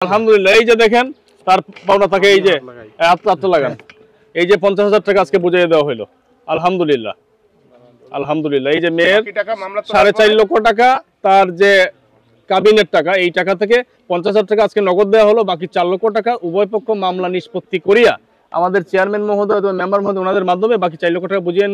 আলহামদুলিল্লাহ। এই যে দেখেন তার পাওনা থাকে, এই যে আত্ম লাগান, এই যে 50,000 টাকা আজকে বুঝিয়ে দেওয়া হইলো। আলহামদুলিল্লাহ আলহামদুলিল্লাহ। এই যে মেয়ের 4.5 লক্ষ টাকা, তার যে কাবিনের টাকা, এই টাকা থেকে 50,000 টাকা আজকে নগদ দেওয়া হলো। বাকি 4 লক্ষ টাকা উভয় পক্ষ মামলা নিষ্পত্তি করিয়া আমাদের চেয়ারম্যান মহোদয় এবং মেম্বার মহোদয় ওনাদের মাধ্যমে বাকি 4 লক্ষ টাকা বুঝিয়ে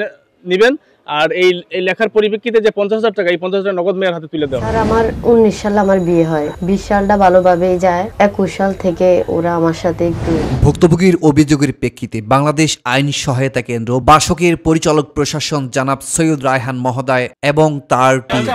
নেবেন। আর এই লেখার পরিপ্রেক্ষিতে যে 50,000 টাকা, এই 50,000 টাকা নগদ মেয়ের হাতে তুলে দেওয়া। আর আমার 19 সালে আমার বিয়ে হয়, 20 সালটা ভালোভাবেই যায়। 21 সাল থেকে ওরা আমার সাথে একটু ভুক্তভোগীর অভিযোগের প্রেক্ষিতে বাংলাদেশ আইন সহায়তা কেন্দ্র বাসকের পরিচালক প্রশাসন জনাব সৈয়দ রায়হান মহোদয় এবং তার টিম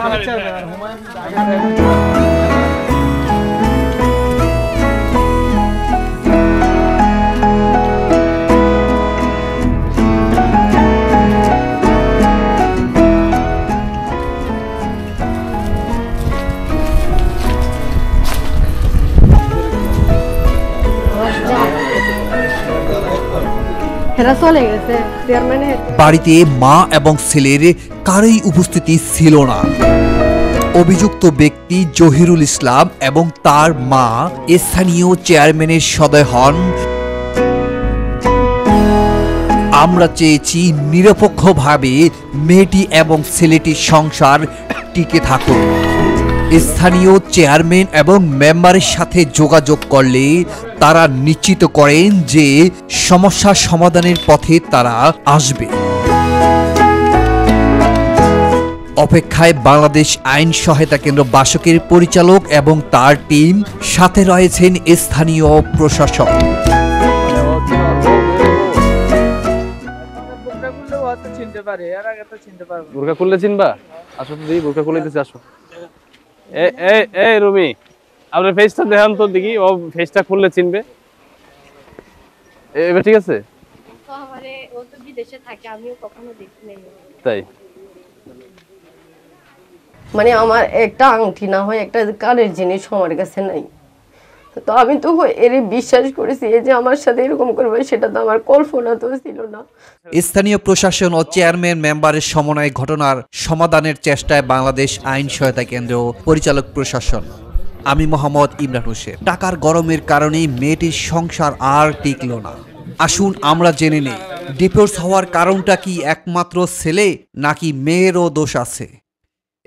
বাড়িতে মা এবং ছেলের কারোই উপস্থিতি ছিল না। অভিযুক্ত ব্যক্তি জহিরুল ইসলাম এবং তার মা স্থানীয় চেয়ারম্যানের সদয় হন। আমরা চেয়েছি নিরপেক্ষভাবে মেয়েটি এবং ছেলেটির সংসার টিকে থাকুক। স্থানীয় চেয়ারম্যান এবং মেম্বারের সাথে যোগাযোগ করলে তারা নিশ্চিত করেন যে সমস্যা সমাধানের পথে তারা আসবে। অপেক্ষায় বাংলাদেশ আইন সহায়তা কেন্দ্র বাসকের পরিচালক এবং তার টিম, সাথে রয়েছেন স্থানীয় প্রশাসন। বোরকা খুললে চিনবা? আসো তো দেখি, বোরকা খুলে দিতেছে, আসো। এই রুমি, আপনার ফেসটা দেখান তো দেখি, ও ফেসটা খুললে চিনবে। এবার ঠিক আছে? তাই মানে আমার একটা আংটি না হয় একটা কানের জিনিস আমার কাছে নাই, তো আমি তো এর বিশ্বাস করেছি যে আমার সাথে এরকম করবে, সেটা তো আমার কল্পনা তো ছিল না। স্থানীয় প্রশাসন ও চেয়ারম্যান মেম্বারের সমন্বয়ে ঘটনার সমাধানের চেষ্টায় বাংলাদেশ আইন সহায়তা কেন্দ্র পরিচালক প্রশাসন। আমি মোহাম্মদ ইমরান হোসেন। টাকার গরমের কারণে মেয়েটির সংসার আর টিকল না। আসুন আমরা জেনে নেই, ডিভোর্স হওয়ার কারণটা কি একমাত্র ছেলে নাকি মেয়েরও দোষ আছে?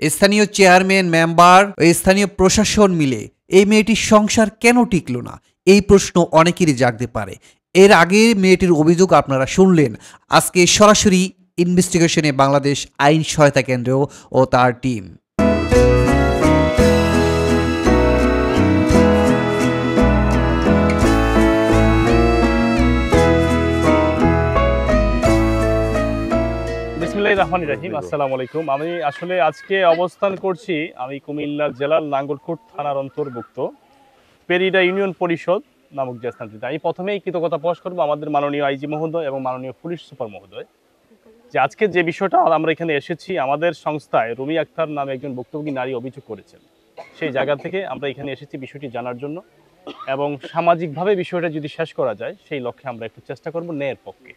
স্থানীয় চেয়ারম্যান মেম্বার ও স্থানীয় প্রশাসন মিলে এই মেয়েটির সংসার কেন টিকল না, এই প্রশ্ন অনেকেরই জাগতে পারে। এর আগে মেয়েটির অভিযোগ আপনারা শুনলেন। আজকে সরাসরি ইনভেস্টিগেশনে বাংলাদেশ আইন সহায়তা কেন্দ্র ও তার টিম। বিসমিল্লাহির রহমানির রহিম। আসসালামু আলাইকুম। আমি আসলে আজকে অবস্থান করছি, আমি কুমিল্লা জেলার নাঙ্গলকোট থানার অন্তর্ভুক্ত পেরিডা ইউনিয়ন পরিষদ নামক যে স্থানটিতে। আমি প্রথমেই কৃতজ্ঞতা প্রকাশ করবো আমাদের মাননীয় আইজি মহোদয় এবং মাননীয় পুলিশ সুপার মহোদয়, যে আজকে যে বিষয়টা আমরা এখানে এসেছি, আমাদের সংস্থায় রুমি আক্তার নামে একজন ভুক্তভোগী নারী অভিযোগ করেছেন। সেই জায়গা থেকে আমরা এখানে এসেছি বিষয়টি জানার জন্য, এবং সামাজিকভাবে বিষয়টা যদি শেষ করা যায় সেই লক্ষ্যে আমরা একটু চেষ্টা করবো ন্যায়ের পক্ষে।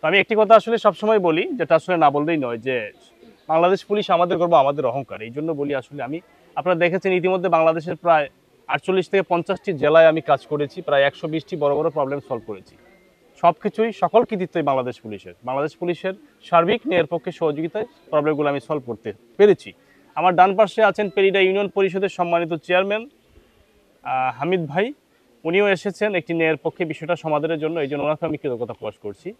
তো আমি একটি কথা আসলে সবসময় বলি, যেটা আসলে না বললেই নয়, যে বাংলাদেশ পুলিশ আমাদের গর্ব, আমাদের অহংকার। এই জন্য বলি, আসলে আপনারা দেখেছেন ইতিমধ্যে বাংলাদেশের প্রায় 48 থেকে 50টি জেলায় আমি কাজ করেছি, প্রায় 120টি বড় বড় প্রবলেম সলভ করেছি। সবকিছুই সকল কৃতিত্বই বাংলাদেশ পুলিশের সার্বিক ন্যায়ের পক্ষে সহযোগিতায় প্রবলেমগুলো আমি সলভ করতে পেরেছি। আমার ডান পাশে আছেন পেরিডা ইউনিয়ন পরিষদের সম্মানিত চেয়ারম্যান হামিদ ভাই, উনিও এসেছেন একটি ন্যায়ের পক্ষে বিষয়টা সমাধানের জন্য। এই জন্য ওনাকে আমি কৃতজ্ঞতা প্রকাশ করছি।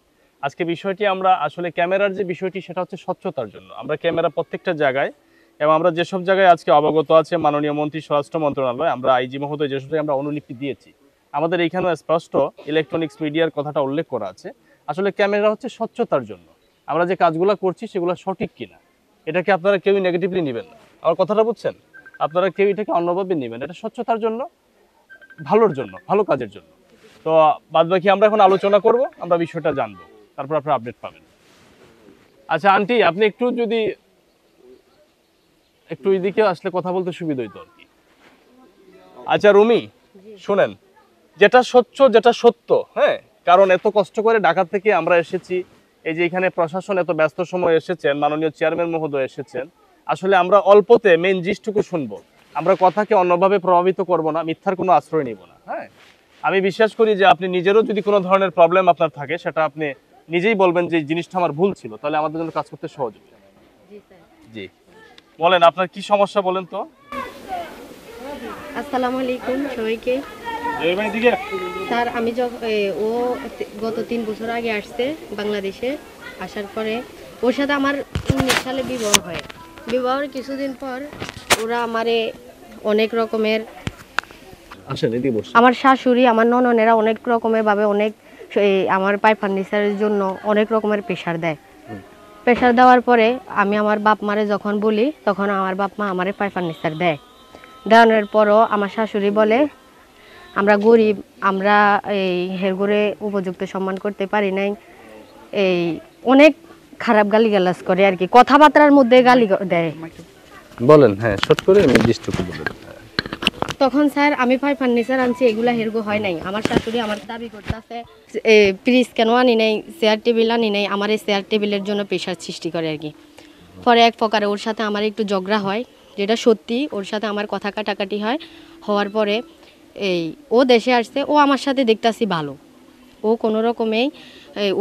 আজকে বিষয়টি আমরা আসলে ক্যামেরার যে বিষয়টি, সেটা হচ্ছে স্বচ্ছতার জন্য আমরা ক্যামেরা প্রত্যেকটা জায়গায়, এবং আমরা যেসব জায়গায় আজকে অবগত আছে মাননীয় মন্ত্রী স্বরাষ্ট্র মন্ত্রণালয়, আমরা আইজি মহোদয় যেসব জায়গায় আমরা অনুলিপি দিয়েছি, আমাদের এইখানে স্পষ্ট ইলেকট্রনিক্স মিডিয়ার কথাটা উল্লেখ করা আছে। আসলে ক্যামেরা হচ্ছে স্বচ্ছতার জন্য, আমরা যে কাজগুলো করছি সেগুলো সঠিক কিনা, এটাকে আপনারা কেউই নেগেটিভলি নেবেন না। আমার কথাটা বুঝছেন? আপনারা কেউ এটাকে অন্যভাবে নেবেন, এটা স্বচ্ছতার জন্য, ভালোর জন্য, ভালো কাজের জন্য। তো বাদবাকি আমরা এখন আলোচনা করব, আমরা বিষয়টা জানবো, তারপর আপনারা আপডেট পাবেন। আচ্ছা আন্টি, আপনি একটু যদি একটু এদিকে আসলে কথা বলতে সুবিধা হইতো আর কি। আচ্ছা রুমি, শুনেন, যেটা স্বচ্ছ, যেটা সত্য, হ্যাঁ, কারণ এত কষ্ট করে ঢাকা থেকে আমরা এসেছি, এই যে এখানে প্রশাসন এত ব্যস্ত সময় এসেছেন, মাননীয় চেয়ারম্যান মহোদয় এসেছেন, আসলে আমরা অল্পতে মেইন জিনিসটুকু শুনবো। আমরা কথাকে অন্যভাবে প্রভাবিত করব না, মিথ্যার কোনো আশ্রয় নিব না। হ্যাঁ, আমি বিশ্বাস করি যে আপনি নিজেরও যদি কোনো ধরনের প্রবলেম আপনার থাকে, সেটা আপনি নিজেই বলবেন যে এই জিনিসটা আমার ভুল ছিল, তাহলে আমাদের জন্য কাজ করতে সহজ হবে। জি, বলেন আপনার কি সমস্যা বলেন তো। আসসালামু আলাইকুম সবাইকে। স্যার আমি ও গত 3 বছর আগে আসছে বাংলাদেশে। আসার পরে ওর সাথে আমার 19 সালে বিবাহ হয়। বিবাহের কিছুদিন পর ওরা আমারে অনেক রকমের, আমার শাশুড়ি আমার নননেরা অনেক রকমের ভাবে অনেক আমার পাইপ ফার্নিচারের জন্য অনেক রকমের প্রেশার দেয়। প্রেশার দেওয়ার পরে আমি আমার বাপ মারে যখন বলি, তখন আমার বাপ মা আমারে পাইপ ফার্নিচার দেয়। দেওয়ানোর পরও আমার শাশুড়ি বলে আমরা গরিব, আমরা এই হেরগোরে উপযুক্ত সম্মান করতে পারি নাই, এই অনেক খারাপ গালিগালাজ করে আর কি, কথাবার্তার মধ্যে গালি দেয়। বলেন, হ্যাঁ শর্ট করে নির্দিষ্টটুকু বলেন। তখন স্যার আমি পাইপ ফার্নিচার আনছি, এগুলা হেরগো হয় নাই। আমার শাশুড়ি আমার দাবি করতেছে প্লিজ কেন আনি নাই, চেয়ার টেবিল আনি নাই, আমার এই চেয়ার টেবিলের জন্য প্রেশার সৃষ্টি করে আর কি। পরে এক প্রকারে ওর সাথে আমার একটু ঝগড়া হয়, যেটা সত্যি, ওর সাথে আমার কথা কাটাকাটি হয়। হওয়ার পরে এই ও দেশে আসছে, ও আমার সাথে দেখতেছি ভালো, ও কোনো রকমেই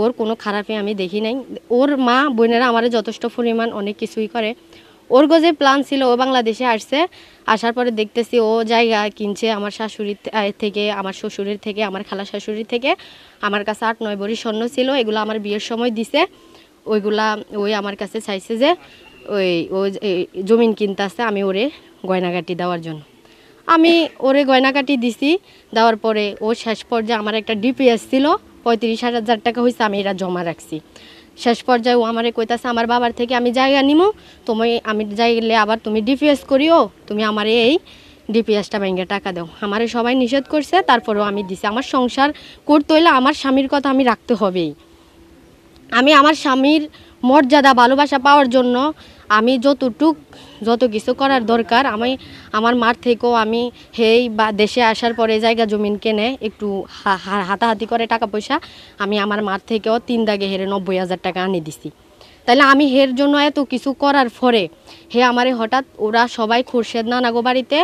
ওর কোনো খারাপই আমি দেখি নাই। ওর মা বোনেরা আমার যথেষ্ট পরিমাণ অনেক কিছুই করে। ওর যে প্ল্যান ছিল ও বাংলাদেশে আসছে, আসার পরে দেখতেছি ও জায়গা কিনছে আমার শাশুড়ির থেকে, আমার শ্বশুরের থেকে, আমার খালা শাশুড়ির থেকে। আমার কাছে 8-9 ভরি স্বর্ণ ছিল, এগুলো আমার বিয়ের সময় দিছে। ওইগুলা ওই আমার কাছে চাইছে যে ও জমিন কিনতেছে, আমি ওরে গয়নাগাটি দেওয়ার জন্য। আমি ওরে গয়নাকাটি দিছি। দেওয়ার পরে ও শেষ পর্যায়ে আমার একটা ডিপিএস ছিল 35,000 টাকা হয়েছে, আমি এটা জমা রাখছি। শেষ পর্যায়ে ও আমারে কইতাছে আমার বাবার থেকে আমি জায়গা নিমু, আমি যাইলে আবার তুমি ডিপিএস করিও, তুমি আমার এই ডিপিএসটা ভেঙে টাকা দাও। আমারে সবাই নিষেধ করছে, তারপরেও আমি দিছি। আমার সংসার করতে হইলে আমার স্বামীর কথা আমি রাখতে হবেই। আমি আমার স্বামীর মর্যাদা ভালোবাসা পাওয়ার জন্য আমি যত কিছু করার দরকার, আমি আমার মার থেকেও আমি বা দেশে আসার পরে জায়গা জমিন কেনে একটু হাতাহাতি করে টাকা পয়সা, আমি আমার মার থেকেও 3 দাগে হেরে 90,000 টাকা আনি দিছি। তাহলে আমি হের জন্য এত কিছু করার পরে আমারে হঠাৎ ওরা সবাই খুরশেদ নানাগো বাড়িতে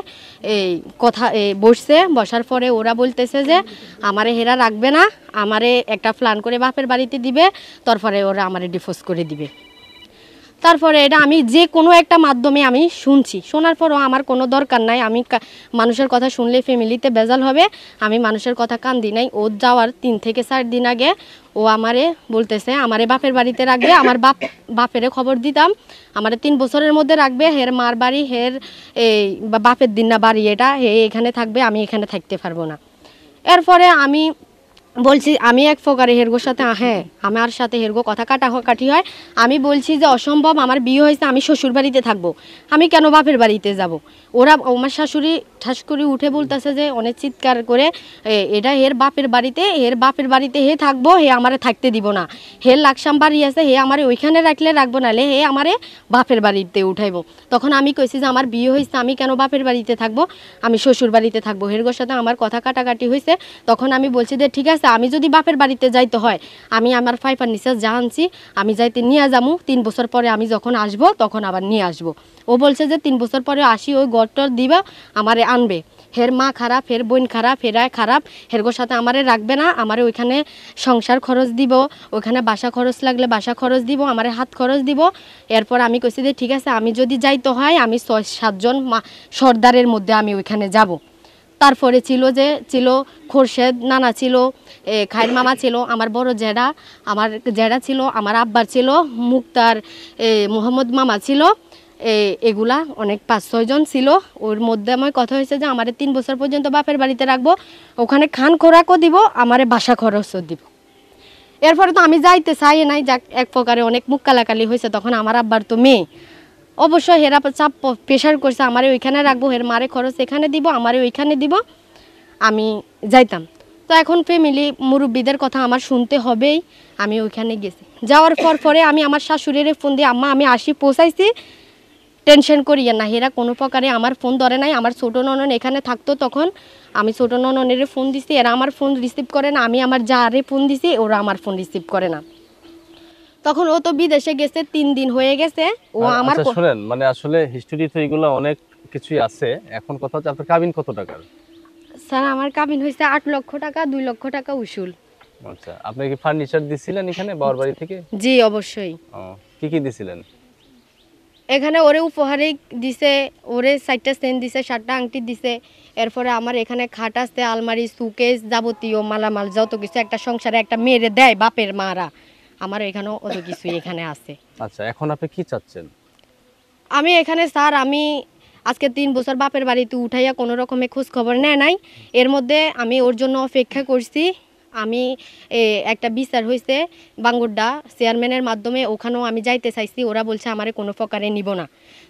বসার পরে ওরা বলতেছে যে আমারে হেরা রাখবে না, আমারে একটা প্ল্যান করে বাপের বাড়িতে দিবে, তারপরে ওরা আমারে ডিভোর্স করে দিবে। তারপরে এটা আমি যে কোনো একটা মাধ্যমে আমি শুনছি, শোনার পরও আমার কোনো দরকার নাই, আমি মানুষের কথা শুনলে ফ্যামিলিতে বেজাল হবে, আমি মানুষের কথা কান দিই নাই। ও যাওয়ার 3 থেকে 4 দিন আগে ও আমারে বলতেছে আমারে বাপের বাড়িতে রাখবে। আমার বাপেরে খবর দিতাম আমারে 3 বছরের মধ্যে রাখবে, হের মার বাড়ি, হের বাপের দিন না বাড়ি, এটা এখানে থাকবে, আমি এখানে থাকতে পারবো না। এরপরে আমি বলছি, আমি এক প্রকারে হেরগোর সাথে আমার সাথে হেরগো কথা কাটাকাটি হয়। আমি বলছি যে অসম্ভব, আমার বিয়ে হয়েছে, আমি শ্বশুর বাড়িতে থাকবো, আমি কেন বাপের বাড়িতে যাব। আমার শাশুড়ি ঠাস করে উঠে বলতেছে যে অনেক চিৎকার করে, এটা হের বাপের বাড়িতে হে থাকবো, হে আমারে থাকতে দিব না, হের লাকসাম বাড়ি আছে, হে আমারে ওইখানে রাখলে রাখবো, নাহলে হে আমারে বাপের বাড়িতে উঠাইবো। তখন আমি কইছি যে আমার বিয়ে হয়েছে, আমি কেন বাপের বাড়িতে থাকবো, আমি শ্বশুর বাড়িতে থাকবো। হেরগোর সাথে আমার কথা কাটাকাটি হয়েছে। তখন আমি বলছি যে ঠিক আছে, আমি যদি বাপের বাড়িতে যাইতে হয়, আমি আমার পাইপ ফার্নিচার যা আনছি আমি যাইতে নিয়ে যাবো, 3 বছর পরে আমি যখন আসবো তখন আবার নিয়ে আসবো। ও বলছে যে 3 বছর পরে আসি, ওই গড়টর দিবা আমারে আনবে। হের মা খারাপ, হের বোন খারাপ, হেরায় খারাপ, হেরগোর সাথে আমারে রাখবে না, আমারে ওইখানে সংসার খরচ দিব, ওইখানে বাসা খরচ লাগলে বাসা খরচ দিব, আমারে হাত খরচ দিব। এরপর আমি কইছি যে ঠিক আছে, আমি যদি যাইতে হয় আমি 6-7 জন সর্দারের মধ্যে আমি ওইখানে যাব। তারপরে ছিল খোরশেদ নানা ছিল, খায়ের মামা ছিল, আমার বড় জেডা ছিল, আমার আব্বার ছিল, মুক্তার মোহাম্মদ মামা ছিল, এগুলা অনেক 5-6 জন ছিল। ওর মধ্যে আমার কথা হয়েছে যে আমার 3 বছর পর্যন্ত বাপের বাড়িতে রাখবো, ওখানে খান খোরাকও দিব, আমারে বাসা খরচও দিব। এরপরে তো আমি যাইতে চাই নাই, যাক এক প্রকারে অনেক মুখ কালাকালি হয়েছে। তখন আমার আব্বার তো মেয়ে, অবশ্যই হেরা চাপ প্রেশার করছে, আমারে ওইখানে রাখবো, হের মারে খরচ এখানে দিব, আমারে ওইখানে দিব, আমি যাইতাম। তো এখন ফ্যামিলি মুরব্বীদের কথা আমার শুনতে হবেই, আমি ওইখানে গেছি। যাওয়ার পরে আমি আমার শাশুড়ির ফোন দিয়ে আম্মা আমি আসি পৌঁছাইছি, টেনশন করিয়ে না। এরা কোনো প্রকারে আমার ফোন ধরে নাই। আমার ছোটো ননন এখানে থাকতো, তখন আমি ছোটো নননের ফোন দিছি, এরা আমার ফোন রিসিভ করে না। আমি আমার যারে ফোন দিছি, ওরা আমার ফোন রিসিভ করে না। তখন ও তো বিদেশে গেছে, 3 দিন হয়ে গেছে। ও আমার শুনেন, মানে আসলে হিস্টোরি তো এগুলো অনেক কিছুই আছে। এখন কথা হচ্ছে আপনার কাবিন কত টাকার? স্যার আমার কাবিন হয়েছে 8 লক্ষ টাকা, 2 লক্ষ টাকা উসুল। আচ্ছা, আপনি কি ফার্নিচার দিছিলেন এখানে বাবার বাড়ি থেকে? জি অবশ্যই। কি কি দিছিলেন? এখানে ওরে উপহারে দিছে, ওরে 4টা চেন দিছে, 7টা আংটি দিছে। এরপরে আমার এখানে খাট আছে, আলমারি, সুকেস, যাবতীয় মালামাল যত কিছু একটা সংসারে একটা মেয়েরে দেয় বাপের মারা, আমার এখানেও অত কিছু এখানে আছে। আচ্ছা, এখন আপনি কি চাচ্ছেন? আমি এখানে স্যার আমি আজকে 3 বছর বাপের বাড়িতে উঠাইয়া কোনো রকমের খোঁজ খবর নেয় নাই। এর মধ্যে আমি ওর জন্য অপেক্ষা করছি। আমি একটা বিচার হয়েছে বাঙ্গুরডা চেয়ারম্যানের মাধ্যমে, ওখানেও আমি যাইতে চাইছি, ওরা বলছে আমারে কোনো প্রকারে নিব না।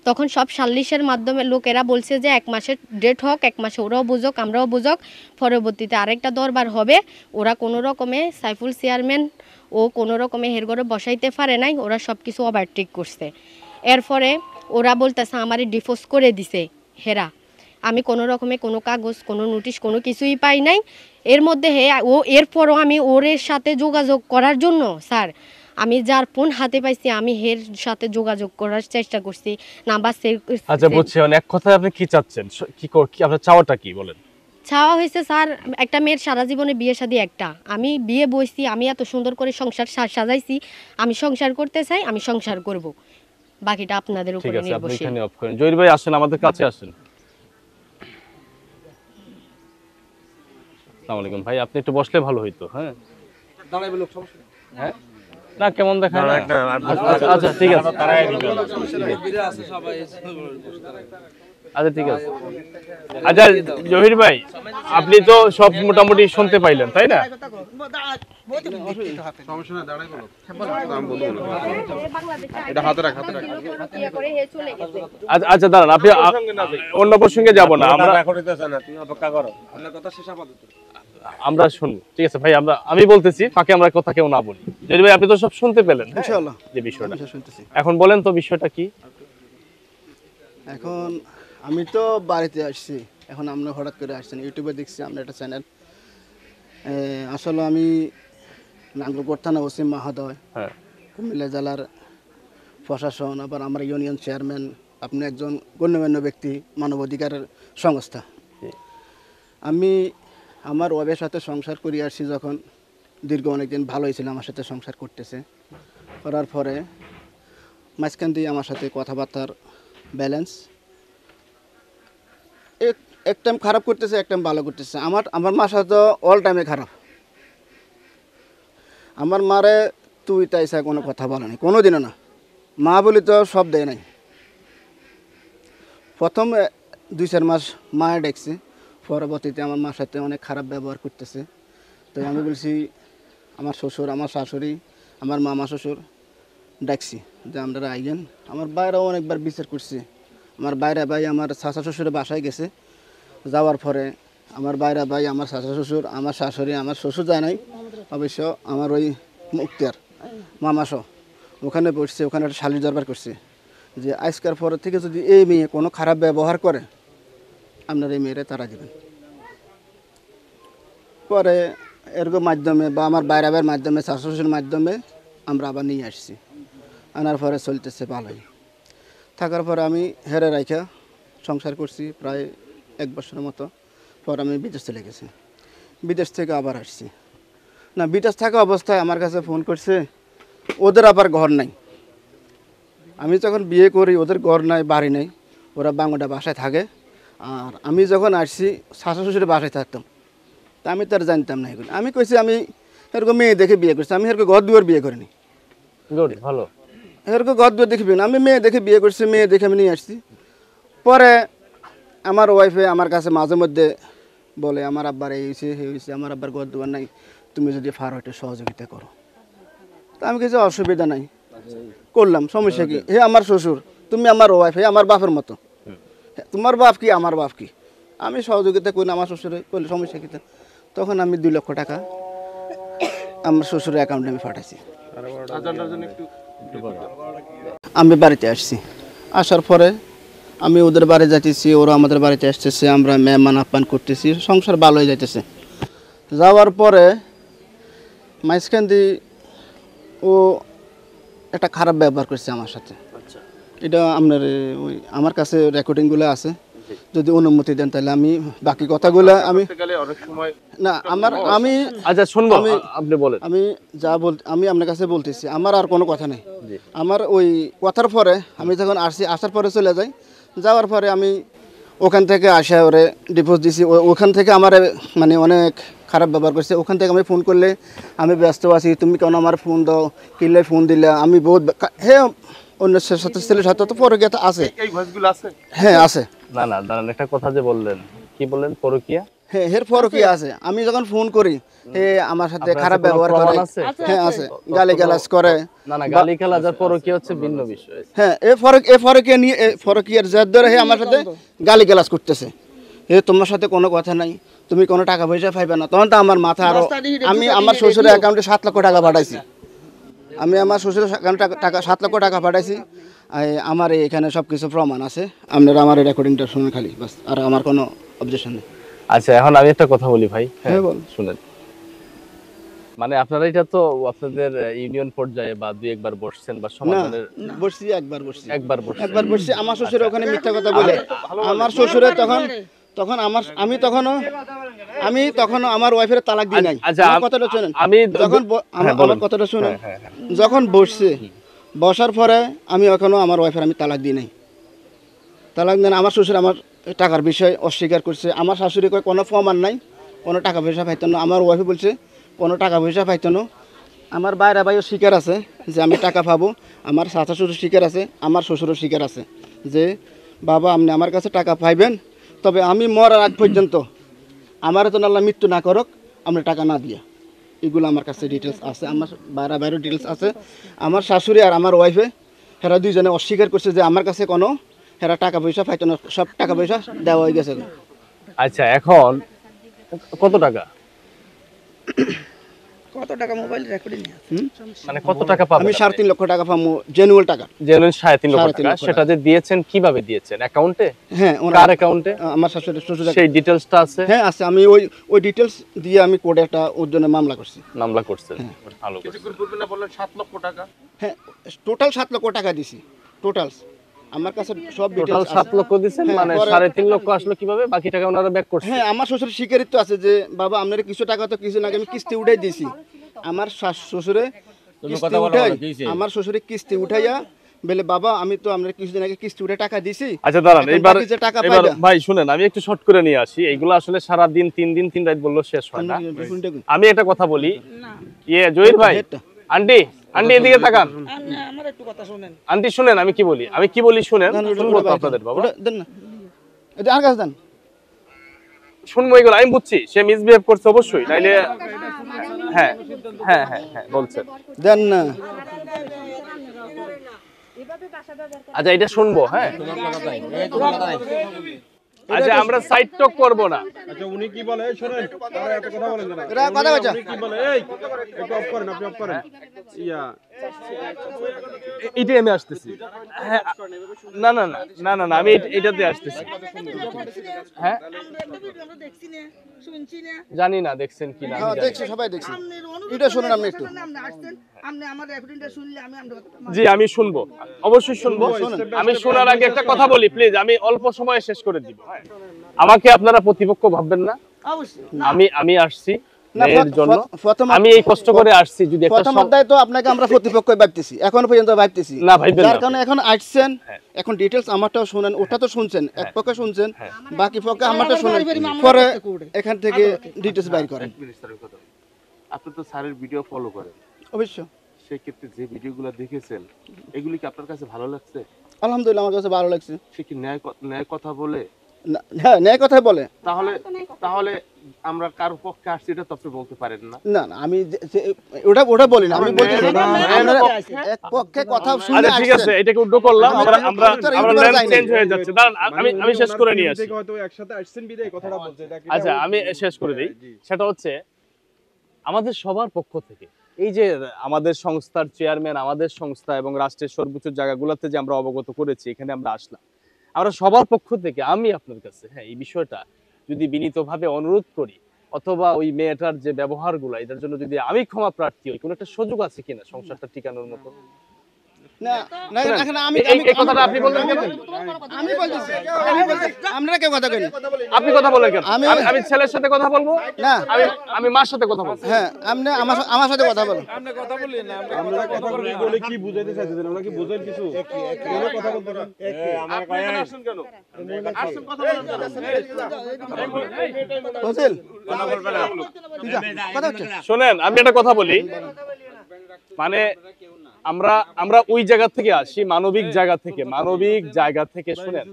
তখন সব সাল্লিশের মাধ্যমে লোকেরা বলছে যে 1 মাসের ডেট হোক, 1 মাসে ওরাও বুঝক আমরাও বুঝক, পরবর্তীতে আরেকটা দরবার হবে। ওরা কোনো রকমে সাইফুল চেয়ারম্যান ও কোনো রকমে হেরগড়ে বসাইতে পারে নাই, ওরা সব কিছু ওভারটেক করছে। এরপরে ওরা বলতেছে আমারে ডিভোর্স করে দিছে হেরা। আমি কোনো রকমে কোনো কাগজ, কোনো নোটিশ, কোনো কিছুই পাই নাই। এর মধ্যে এরপরও আমি ওর সাথে যোগাযোগ করার জন্য স্যার আমি যার ফোন হাতে পাইছি আমি হের সাথে যোগাযোগ করার চেষ্টা করছি, নাম্বার সেভ। আচ্ছা বুঝছি, এক কথায় আপনি কি চাচ্ছেন, কি আপনার চাওয়াটা কি বলেন? চাওয়া হয়েছে স্যার একটা মেয়ের সারা জীবনে বিয়ে শাদী একটা, আমি বিয়ে বইছি, আমি এত সুন্দর করে সংসার সাজাইছি, আমি সংসার করতে চাই, আমি সংসার করব, বাকিটা আপনাদের ঠিক উপরে আছে, আপনি নির্ভরশীল। এখানে অফ করেন। জহির ভাই আসেন, আমাদের কাছে আসেন। আসসালামু আলাইকুম ভাই, আপনি একটু বসলে ভালো হইতো। হ্যাঁ হ্যাঁ, না কেমন দেখায় না? আচ্ছা ঠিক আছে, আচ্ছা ঠিক আছে। আচ্ছা জহির ভাই, আপনি তো সব মোটামুটি শুনতে পাইলেন তাই না? আচ্ছা দাঁড়ান, আপনি অন্য প্রসঙ্গে যাব না, আমরা শুনি। ঠিক আছে ভাই, আমি বলতেছি ফাঁকে আমরা কথা কেউ না বলি। জহির ভাই আপনি তো সব শুনতে পেলেন ইনশাআল্লাহ যে বিষয়টা, এখন বলেন তো বিষয়টা কি? এখন আমি তো বাড়িতে আসছি, এখন আমরা হঠাৎ করে আসছেন, ইউটিউবে দেখছি আমরা একটা চ্যানেল। আসলে আমি নাঙ্গলকোট থানা ওসি মাহাদয়, কুমিল্লা জেলার প্রশাসন, আবার আমার ইউনিয়ন চেয়ারম্যান, আপনি একজন গণ্যমান্য ব্যক্তি, মানবাধিকারের সংস্থা। আমি আমার ওয়াইফের সাথে সংসার করে আসছি, যখন দীর্ঘ অনেকদিন ভালোই ছিল আমার সাথে সংসার করতেছে, করার পরে মাঝখান দিয়ে আমার সাথে কথাবার্তার ব্যালেন্স এক টাইম খারাপ করতেছে, এক টাইম ভালো করতেছে। আমার মার সাথে অল টাইমে খারাপ। আমার মারে তুই তাইসা কোনো কথা বলে নাই, কোনো দিনও না। মা বলি তো সব দেয় নাই। প্রথম 2-4 মাস মায়ে ডেকছে, পরবর্তীতে আমার মার সাথে অনেক খারাপ ব্যবহার করতেছে। তো আমি বলছি আমার শ্বশুর, আমার শাশুড়ি, আমার মামা শ্বশুর ডাকছি যে আপনারা আইয়েন। আমার বাইরেও অনেকবার বিচার করছি। আমার বাইরে ভাই আমার চাচা শ্বশুরের বাসায় গেছে, যাওয়ার পরে আমার বাইরে ভাই, আমার চাচা শ্বশুর, আমার শাশুড়ি, আমার শ্বশুর যায় নাই অবশ্য, আমার ওই মুক্তিয়ার মামাসহ ওখানে বসছে, ওখানে একটা শালির দরবার করছে যে আজকের পরে থেকে যদি এই মেয়ে কোনো খারাপ ব্যবহার করে আপনার এই মেয়েরে তারা দেবেন। পরে এরকম মাধ্যমে বা আমার বাইরে ভাইয়ের মাধ্যমে, চাচা শ্বশুরের মাধ্যমে আমরা আবার নিয়ে আসছি। আনার পরে চলতেছে ভালোই। থাকার পরে আমি হেরে রাখা সংসার করছি প্রায় 1 বছরের মতো। পর আমি বিদেশ চলে গেছি, বিদেশ থেকে আবার আসছি। না, বিদেশ থাকা অবস্থায় আমার কাছে ফোন করছে, ওদের আবার ঘর নাই। আমি যখন বিয়ে করি ওদের ঘর নাই, বাড়ি নাই, ওরা বাংলাটা বাসায় থাকে। আর আমি যখন আসছি শাশু শ্বশুরের বাসায় থাকতাম, তা আমি তার জানতাম না এগুলো। আমি কইছি আমি এরকম মেয়ে দেখে বিয়ে করছি, আমি এরকম ঘর দুয়ার বিয়ে করিনি। ভালো, এরকম ঘর দুয়ার দেখে বিয়ে না, আমি মেয়ে দেখে বিয়ে করছি, মেয়ে দেখে আমি নিয়ে আসছি। পরে আমার ওয়াইফে আমার কাছে মাঝে মধ্যে বলে আমার আব্বার এই হয়েছে, এই হয়েছে, আমার আব্বার ঘর দুয়ার নাই, তুমি যদি ফার হইতে সহযোগিতা করো। তা আমি কিছু অসুবিধা নাই, করলাম, সমস্যা কি? হে আমার শ্বশুর, তুমি আমার ওয়াইফ, হে আমার বাপের মতো, তোমার বাপ কি আমার বাপ কি, আমি সহযোগিতা করি না আমার শ্বশুরে, করলে সমস্যা কি? তখন আমি 2 লক্ষ টাকা আমার শ্বশুরের অ্যাকাউন্টে আমি পাঠাইছি। আমি বাড়িতে আসছি, আসার পরে আমি ওদের বাড়ি যাইতেছি, ওরা আমাদের বাড়িতে আসতেছে, আমরা মেহমান আপ্যায়ন করতেছি, সংসার ভালো হয়ে যাইতেছে। যাওয়ার পরে মাঝখান দিয়ে ও একটা খারাপ ব্যবহার করছে আমার সাথে। এটা আপনার ওই আমার কাছে রেকর্ডিংগুলো আছে, যদি অনুমতি দেন তাহলে আমি বাকি কথাগুলো আমি অনেক সময় না আমি আচ্ছা শুনবো, আমি- আপনি বলেন। আমি আমি আপনার কাছে বলতেছি, আমার আর কোনো কথা নেই। আমার ওই কথার পরে আমি যখন আসার পরে চলে যাই, যাওয়ার পরে আমি ওখান থেকে আসে ওরে ডিভোর্স দিছি। ওখান থেকে আমার মানে অনেক খারাপ ব্যবহার করছে। ওখান থেকে আমি ফোন করলে আমি ব্যস্ত আছি, তুমি কেন আমার ফোন দাও, কিনলে ফোন দিলে, আমি বহুত হ্যাঁ অন্য সাথে ছেলের সাথে তো পরকীয়া আছে। এই ভয়েসগুলো আছে? হ্যাঁ আছে। না না দাঁড়ান, একটা কথা যে বললেন, কি বললেন পরকীয়া? হ্যাঁ এর পরকীয়া আছে। আমি যখন ফোন করি হে আমার সাথে আপনার খারাপ কাছে কোনো ব্যবহার করে। প্রমাণ আছে? হ্যাঁ আছে, গালিগালাজ করে। না না, গালিগালাজ আর পরকীয়া হচ্ছে ভিন্ন বিষয়। হ্যাঁ এ ফরকিয়া নিয়ে ফরকিয়ার জের ধরে হে আমার সাথে গালিগালাজ করতেছে। তোমার সাথে কোনো কথা নাই, তুমি কোনো টাকা পয়সা পাইবে না। তখন তো আমার মাথা আরো, আমি আমার শ্বশুরের অ্যাকাউন্টে 7 লক্ষ টাকা পাঠাইছি। আমি আমার শ্বশুরের অ্যাকাউন্টে টাকা 7 লক্ষ টাকা পাঠাইছি। আমার এখানে সব কিছু প্রমাণ আছে, আপনারা আমার রেকর্ডিংটা শুনুন খালি বাস, আর আমার কোনো অবজেকশন নেই। আচ্ছা এখন আমি একটা কথা বলি ভাই, হ্যাঁ হ্যাঁ, বল। শুনেন। মানে আপনারা এটা তো আপনাদের ইউনিয়ন পর্যায়ে বা দুই একবার বসছেন বা না সমাধানের বসছি, একবার বসছি, একবার বসছেন। একবার বসছি। আমার শ্বশুরে ওখানে মিথ্যা কথা বলে, আমার শ্বশুরে তখন আমি তখনও আমার ওয়াইফের তালাক দিই নাই। আচ্ছা, আমার কথাটা শুনেন, আমি যখন হ্যাঁ, বলুন। আমার কথাটা শুনেন, হ্যাঁ, হ্যাঁ, যখন বসার পরে আমি এখনো আমার ওয়াইফের আমি তালাক দিই নাই। তালাক দেন আমার শ্বশুর আমার টাকার বিষয় অস্বীকার করছে। আমার শাশুড়ি কয় কোনো প্রমাণ নাই, কোনো টাকা পয়সা পাইতো না। আমার ওয়াইফে বলছে কোনো টাকা পয়সা পাইতো না। আমার বাইরে ভাইও স্বীকার আছে যে আমি টাকা পাবো, আমার শাশা শ্বশুর স্বীকার আছে, আমার শ্বশুরও স্বীকার আছে যে বাবা আপনি আমার কাছে টাকা পাইবেন, তবে আমি মরার আগ পর্যন্ত আমার তো আল্লাহ মৃত্যু না করক আপনি টাকা না দিয়া। এগুলো আমার কাছে ডিটেলস আছে, আমার বাইরেও ডিটেলস আছে। আমার শাশুড়ি আর আমার ওয়াইফে হেরা দুইজনে অস্বীকার করছে যে আমার কাছে কোনো হেরা টাকা পয়সা পাইতো না, সব টাকা পয়সা দেওয়া হয়ে গেছে। আচ্ছা এখন কত টাকা, কত টাকা মোবাইল রেকর্ডিং মানে কত টাকা পাবেন? আমি 3.5 লক্ষ টাকা পাবো জেনুয়াল টাকা। জেনুইন 3.5 লক্ষ 3.5 টাকা। লক্ষ টাকা। সেটা যে দিয়েছেন কিভাবে দিয়েছেন? অ্যাকাউন্টে? হ্যাঁ কার অ্যাকাউন্টে? আমার শাশুড়ি শ্বশুর। সেই ডিটেইলসটা আছে? হ্যাঁ আছে, আমি ওই ডিটেলস দিয়ে আমি কোর্টে একটা ওর জন্য মামলা করছি। মামলা করছেন, ভালো করছেন। হ্যাঁ টোটাল 7 লক্ষ টাকা দিছি, টোটাল আমার কাছে সব টোটাল ডিটেলস 7 লক্ষ দিয়েছেন, হ্যাঁ, মানে পরে- 3.5 লক্ষ আসলো কিভাবে? বাকি টাকা ওনারা ব্যাক করছেন? হ্যাঁ আমার শ্বশুরের স্বীকারিত্ব আছে যে বাবা আপনার কিছু টাকা তো কিছু আগে আমি কিস্তি উঠাই দিয়েছি। আমার শ্বশুরে কিস্তি উঠাই, আমার শ্বশুরে কিস্তি উঠাইয়া বলে বাবা আমি তো আপনার কিছুদিন আগে কিস্তি উঠে টাকা দিছি। আচ্ছা দাঁড়ান, এখন এবার বাকি যে টাকা এবার পাইবা- ভাই শুনেন, আমি একটু শর্ট করে নিয়ে আসি। এগুলো আসলে সারা দিন 3 দিন 3 রাত বললো শেষ হয় না। আমি একটা কথা বলি, জহির ভাই, আন্টি এদিকে তাকান। আমার একটু কথা শুনেন। আন্টি শুনেন আমি কি বলি শুনেন, শুনবো তো আপনাদের বাবা, দেন না, এটা আর কাছে দেন। শুনবো এগুলো। আমি বুঝছি সে মিসবিহেভ করছে অবশ্যই, নাইলে হ্যাঁ হ্যাঁ হ্যাঁ হ্যাঁ বলছেন। দেন না, আচ্ছা এটা শুনবো, হ্যাঁ আচ্ছা আমরা সাইড টক করবো না। আচ্ছা উনি কি বলে এই শোনেন, তারা একটা কথা বলেন না। এরা কথা বলছে। উনি কি বলে এই একটু অফ করেন, আপনি অফ করেন। ইয়া এটাই আমি আসতেছি। হ্যাঁ না না না না না না আমি এটাতে আসতেছি। হ্যাঁ দেখছি না, শুনছি না। জানি না দেখছেন কি না, হ্যাঁ দেখছি, সবাই দেখছি। এটা শুনুন আপনি একটু। আপনি আসছেন, আপনি আমার রেকর্ডিংটা শুনলে আমি আপনার কথা জি আমি শুনবো, অবশ্যই শুনবো। আমি শোনার আগে একটা কথা বলি প্লিজ, আমি অল্প সময়ে শেষ করে দিব। আমাকে আপনারা প্রতিপক্ষ ভাববেন না। অবশ্যই আমি আসছি না, এর জন্য, প্রথম- আমি এই কষ্ট করে আসছি। যদি একটা প্রথম অধ্যায় তো আপনাকে আমরা প্রতিপক্ষ ভাবতেছি, এখনো পর্যন্ত ভাবতেছি না, ভাইবেন যার না। কারণে এখন আসছেন, এখন ডিটেলস আমারটাও শুনেন, ওটা তো শুনছেন, এক পক্ষে শুনছেন, বাকি পক্ষে আমারটা শুনেন, পরে এখান থেকে ডিটেলস বাইর করেন। আপনি তো স্যারের ভিডিও ফলো করেন, অবশ্য সেক্ষেত্রে যে ভিডিওগুলো দেখেছেন এগুলি কি আপনার কাছে ভালো লাগছে? আলহামদুলিল্লাহ আমার কাছে ভালো লাগছে। সে কি ন্যায় কথা বলে? হ্যাঁ ন্যায় কথাই বলে। তাহলে আমরা কারো পক্ষে আসছি এটা তো আপনি বলতে পারেন না। না না আমি ওটা বলি না, আমি বলছি আপনারা এক পক্ষে কথা শুনে আচ্ছা ঠিক আছে, আসছেন। এটাকে উল্টো করলাম। আমরা আমরা ভিতরে আমরা ইউটিউবে ল্যান্ড যাইনি। চেঞ্জ হয়ে যাচ্ছে। দাঁড়ান আমি শেষ করে নিয়ে আসি। হয়তো একসাথে আসছেন বিদায় কথাটা বলছে। এটা কি আচ্ছা আমি শেষ করে দিই। সেটা হচ্ছে আমাদের সবার পক্ষ থেকে এই যে আমাদের সংস্থার চেয়ারম্যান, আমাদের সংস্থা এবং রাষ্ট্রের সর্বোচ্চ জায়গাগুলোতে যে আমরা অবগত করেছি, এখানে আমরা আসলাম, আমরা সবার পক্ষ থেকে আমি আপনার কাছে হ্যাঁ এই বিষয়টা যদি বিনীতভাবে অনুরোধ করি, অথবা ওই মেয়েটার যে ব্যবহারগুলো, এটার জন্য যদি আমি ক্ষমা প্রার্থী হই, কোনো একটা সুযোগ আছে কিনা সংসারটা টিকানোর মতো? না না এখন আমি এই কথাটা আপনি বললেন কেন? আমি বলতেছি আপনারা কেউ কথা কইনি আপনি কথা বলেন কেন? আমি- আমি ছেলের সাথে কথা বলবো, না আমি মার সাথে কথা বলবো। হ্যাঁ আপনি আমার সাথে কথা বলুন আমরা কথা বলে কি বুঝাইতে চাইছেন? আমরা কি বুঝেন কিছু? কেন কথা বলতে পারেন? আপনি এখানে আসুন কেন? আসুন কথা বলেন কেন? বুঝছেন কথা হচ্ছে শোনেন, আমি একটা কথা বলি, মানে আমরা ওই জায়গা থেকে আসি, মানবিক জায়গা থেকে শুনেন,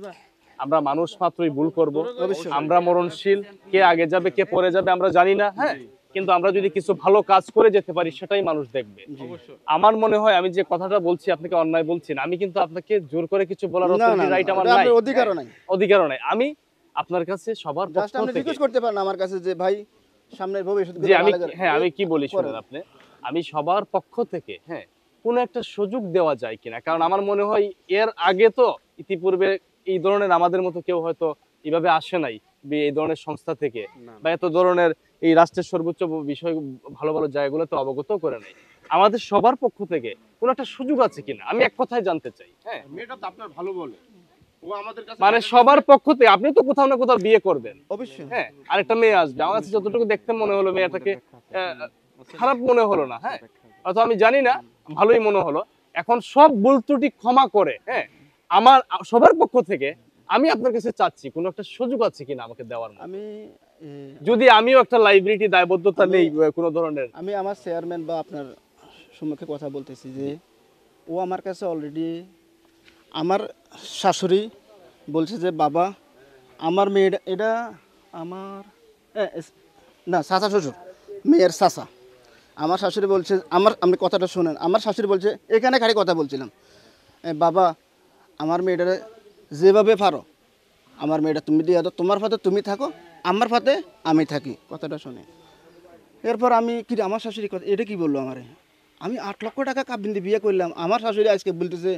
আমরা মানুষ মাত্রই ভুল করব, আমরা মরণশীল, কে আগে যাবে কে পরে যাবে আমরা জানি না, হ্যাঁ, কিন্তু আমরা যদি কিছু ভালো কাজ করে যেতে পারি সেটাই মানুষ দেখবে। আমার মনে হয় আমি যে কথাটা বলছি আপনাকে অন্যায় বলছি না, আমি কিন্তু আপনাকে জোর করে কিছু বলার রাইট আমার নাই, অধিকারও নাই। আমি আপনার কাছে সবার জাস্ট আপনি রিকোয়েস্ট করতে পারেন আমার কাছে যে ভাই সামনের ভবিষ্যতে জি আমি কি বলি শুনেন আপনি, আমি সবার পক্ষ থেকে হ্যাঁ কোন একটা সুযোগ দেওয়া যায় কিনা, কারণ আমার মনে হয় এর আগে তো ইতিপূর্বে এই ধরনের আমাদের মতো কেউ হয়তো এইভাবে আসে নাই এই ধরনের সংস্থা থেকে, বা এত ধরনের এই রাষ্ট্রের সর্বোচ্চ বিষয় ভালো ভালো জায়গাগুলোতে অবগত করে নাই। আমাদের সবার পক্ষ থেকে কোন একটা সুযোগ আছে কিনা আমি এক কথায় জানতে চাই। হ্যাঁ, মেয়েটা তো আপনার ভালো বলে, ও আমাদের কাছে মানে সবার পক্ষ থেকে আপনি তো কোথাও না কোথাও বিয়ে করবেন, অবশ্যই হ্যাঁ, আরেকটা মেয়ে আসবে, আমার কাছে যতটুকু দেখতে মনে হলো মেয়েটাকে খারাপ মনে হলো না, হ্যাঁ, অথবা আমি জানি না ভালোই মনে হলো। এখন সব ভুল ত্রুটি ক্ষমা করে হ্যাঁ আমার সবার পক্ষ থেকে আমি আপনার কাছে চাচ্ছি কোন একটা সুযোগ আছে কিনা আমাকে দেওয়ার মতো। আমি যদি আমিও একটা লাইব্রেরি দায়বদ্ধতা নেই কোন ধরনের, আমি আমার চেয়ারম্যান বা আপনার সম্মুখে কথা বলতেছি যে ও আমার কাছে অলরেডি আমার শাশুড়ি বলছে যে বাবা আমার মেয়ে এটা আমার না চাচা শ্বশুর মেয়ের চাচা, আমার শাশুড়ি বলছে আপনি কথাটা শোনেন, আমার শাশুড়ি বলছে এখানে খালি কথা বলছিলাম, বাবা আমার মেয়েটারে যেভাবে পারো আমার মেয়েটা তুমি দিয়ে দাও, তোমার ফাতে তুমি থাকো আমার ফাতে আমি থাকি, কথাটা শুনে এরপর আমি কি আমার শাশুড়ি কথা এটা কি বললো আমারে, আমি 8 লক্ষ টাকা কাবিন দিয়ে বিয়ে করলাম, আমার শাশুড়ি আজকে বলতেছে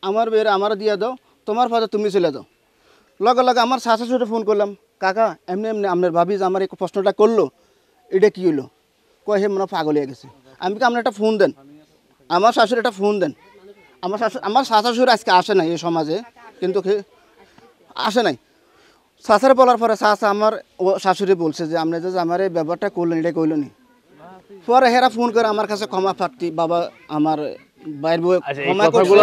আমার মেয়েরা আমার দিয়ে দাও তোমার ফাতে তুমি চলে দাও। লগে লগে আমার শাশুড়ি ফোন করলাম, কাকা এমনি এমনি আপনার ভাবি যে আমার এই প্রশ্নটা করলো এটা কি হলো, কয় হে মনে পাগল হয়ে গেছে। আমি কি আপনার একটা ফোন দেন, আমার শাশুড়ি একটা ফোন দেন, আমার শাশুড়ি আজকে আসে নাই এই সমাজে, কিন্তু আসে নাই। শাশুড়ি বলার পরে আমার ও শাশুড়ি বলছে যে আপনি যে আমার এই ব্যাপারটা করলেন এটা কইল নি, পরে হেরা ফোন করে আমার কাছে ক্ষমা প্রার্থী বাবা আমার বাইর বউ ক্ষমা করছে,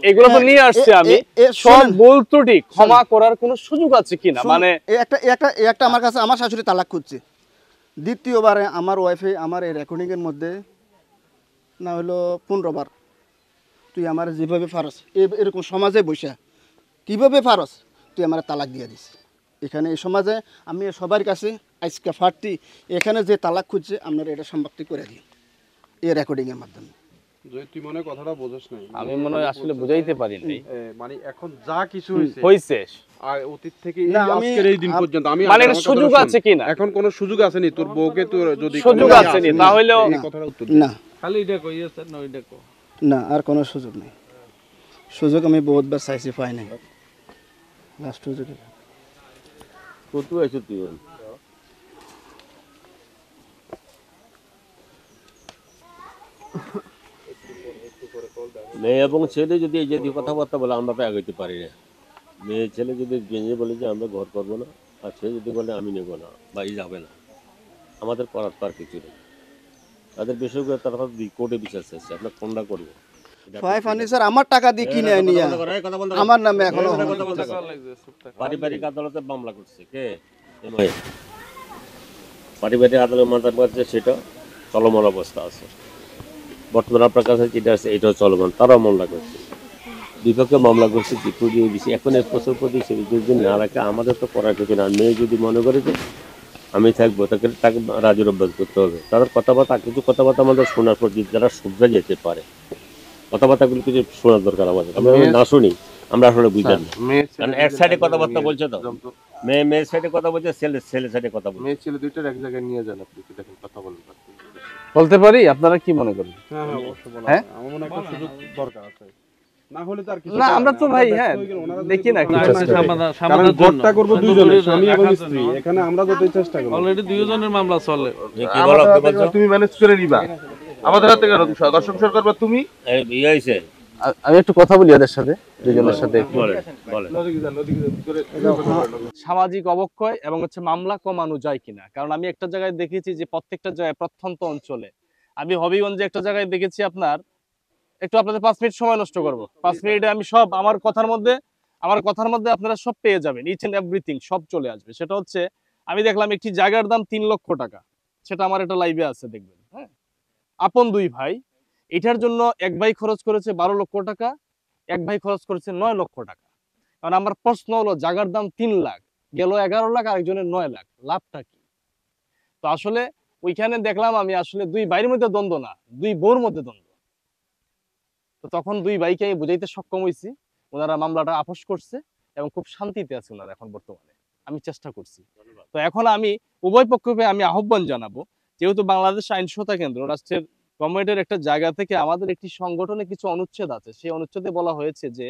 এগুলো তো নিয়ে আসছে আমি, সব ভুল ত্রুটি ক্ষমা করার কোনো সুযোগ আছে কিনা, মানে একটা আমার কাছে আমার শাশুড়ি তালাক খুঁজছে, দ্বিতীয়বারে আমার ওয়াইফে আমার এই রেকর্ডিংয়ের মধ্যে না হলো 15 বার তুই আমার যেভাবে ফারস এরকম সমাজে বসে কীভাবে ফারস তুই আমার তালাক দিয়ে দিস। এখানে এই সমাজে আমি সবার কাছে আজকে ফার্টি এখানে যে তালাক খুঁজছে আপনারা এটা সম্পত্তি করে দিই এই রেকর্ডিংয়ের মাধ্যমে। তুই মনে কথাটা বোঝাস নাই, আমি মনে হয় আসলে বুঝাইতে পারি নাই, মানে এখন যা কিছু হইছে আর অতীত থেকে না, আজকের এই দিন পর্যন্ত আমি মানে সুযোগ আছে কিনা, এখন কোন সুযোগ আসেনি তোর বউকে তোর যদি সুযোগ আসেনি তাহলে কথাটা উত্তর না খালি এটা কইছেন না ওইটা কো না আর কোনো সুযোগ নেই, সুযোগ আমি বহুতবার চাইছি পাই নাই, লাস্ট সুযোগ কত আছে তুই মেয়ে এবং ছেলে যদি এই যে কথাবার্তা বলে আমরা তো এগোতে পারি না, মেয়ে ছেলে যদি বেঁচে বলে যে আমরা ঘর করবো না, আর সে যদি বলে আমি নেবো না বা এই যাবে না, আমাদের করার তো আর কিছু নেই। তাদের বেসরকারি তারা কোর্টে বিচার চাইছে, আমরা কোনটা করবো? ফার্নিচার আমার টাকা দিয়ে কিনে নিয়ে আমার নামে এখনো পারিবারিক আদালতে মামলা করছে কে পারিবারিক আদালত মামলা করছে, সেটা চলমান অবস্থা আছে বর্তমানে আপনার কাছে যেটা আছে এটাও চলমান, তারাও মামলা করছে, বিপক্ষে মামলা করছে দিয়ে দিচ্ছে। এখন এক বছর প্রতি যদি না রাখে আমাদের তো করার কিছু না, মেয়ে যদি মনে করে যে আমি থাকবো তাকে রাজুর অভ্যাস করতে হবে, তাদের কথাবার্তা কিছু কথাবার্তা আমাদের শোনার পর যারা শুধরে যেতে পারে কথাবার্তাগুলো কিছু শোনার দরকার আমাদের, আমরা না শুনি আমরা আসলে বুঝতে না, কারণ এক সাইডে কথাবার্তা বলছে তো মেয়ের সাইডে কথা বলছে, ছেলে সাইডে কথা বলছে, মেয়ে ছেলে দুইটার এক জায়গায় নিয়ে যান আপনি, দেখেন কথা বলেন বলতে পারি, আপনারা কি মনে করেন? হ্যাঁ আমার মনে একটা সুযোগ দরকার আছে, না হলে তার কিছু না আমরা তো ভাই হ্যাঁ দেখি না কারণ গড়টা করব দুইজনে স্বামী এবং স্ত্রী, এখানে আমরা যতই চেষ্টা করব অলরেডি দুইজনের মামলা চলে, কি বলো তুমি ম্যানেজ করে নিবা, আমাদের হাতে কেন সংসার করবা তুমি? এই হইছে আমি একটু কথা বলি ওদের সাথে, দুজনের সাথে একটু। সামাজিক অবক্ষয় এবং হচ্ছে মামলা কমানো যায় কিনা, কারণ আমি একটা জায়গায় দেখেছি যে প্রত্যেকটা জায়গায় প্রত্যন্ত অঞ্চলে, আমি হবিগঞ্জে একটা জায়গায় দেখেছি আপনার, একটু আপনাদের 5 মিনিট সময় নষ্ট করব, 5 মিনিটে আমি সব আমার কথার মধ্যে আপনারা সব পেয়ে যাবেন, ইচ এন্ড এভরিথিং সব চলে আসবে। সেটা হচ্ছে আমি দেখলাম একটি জায়গার দাম 3 লক্ষ টাকা, সেটা আমার একটা লাইভে আছে, দেখবেন। হ্যাঁ, আপন 2 ভাই, এটার জন্য এক ভাই খরচ করেছে 12 লক্ষ টাকা, এক ভাই খরচ করেছে 9 লক্ষ টাকা। কারণ আমার প্রশ্ন হলো, জায়গার দাম 3 লাখ, গেল 11 লাখ, আরেকজনের 9 লাখ, লাভটা কি? তো আসলে ওইখানে দেখলাম আমি আসলে 2 ভাইয়ের মধ্যে দ্বন্দ্ব না, 2 বউর মধ্যে দ্বন্দ্ব। তো তখন 2 ভাইকে আমি বুঝাইতে সক্ষম হয়েছি, ওনারা মামলাটা আপোষ করছে এবং খুব শান্তিতে আছে ওনারা এখন বর্তমানে। আমি চেষ্টা করছি। তো এখন আমি উভয় পক্ষকে আমি আহ্বান জানাবো, যেহেতু বাংলাদেশ আইন সহায়তা কেন্দ্র রাষ্ট্রের গভর্নমেন্টের একটা জায়গা থেকে আমাদের একটি সংগঠনে কিছু অনুচ্ছেদ আছে, সেই অনুচ্ছেদে বলা হয়েছে যে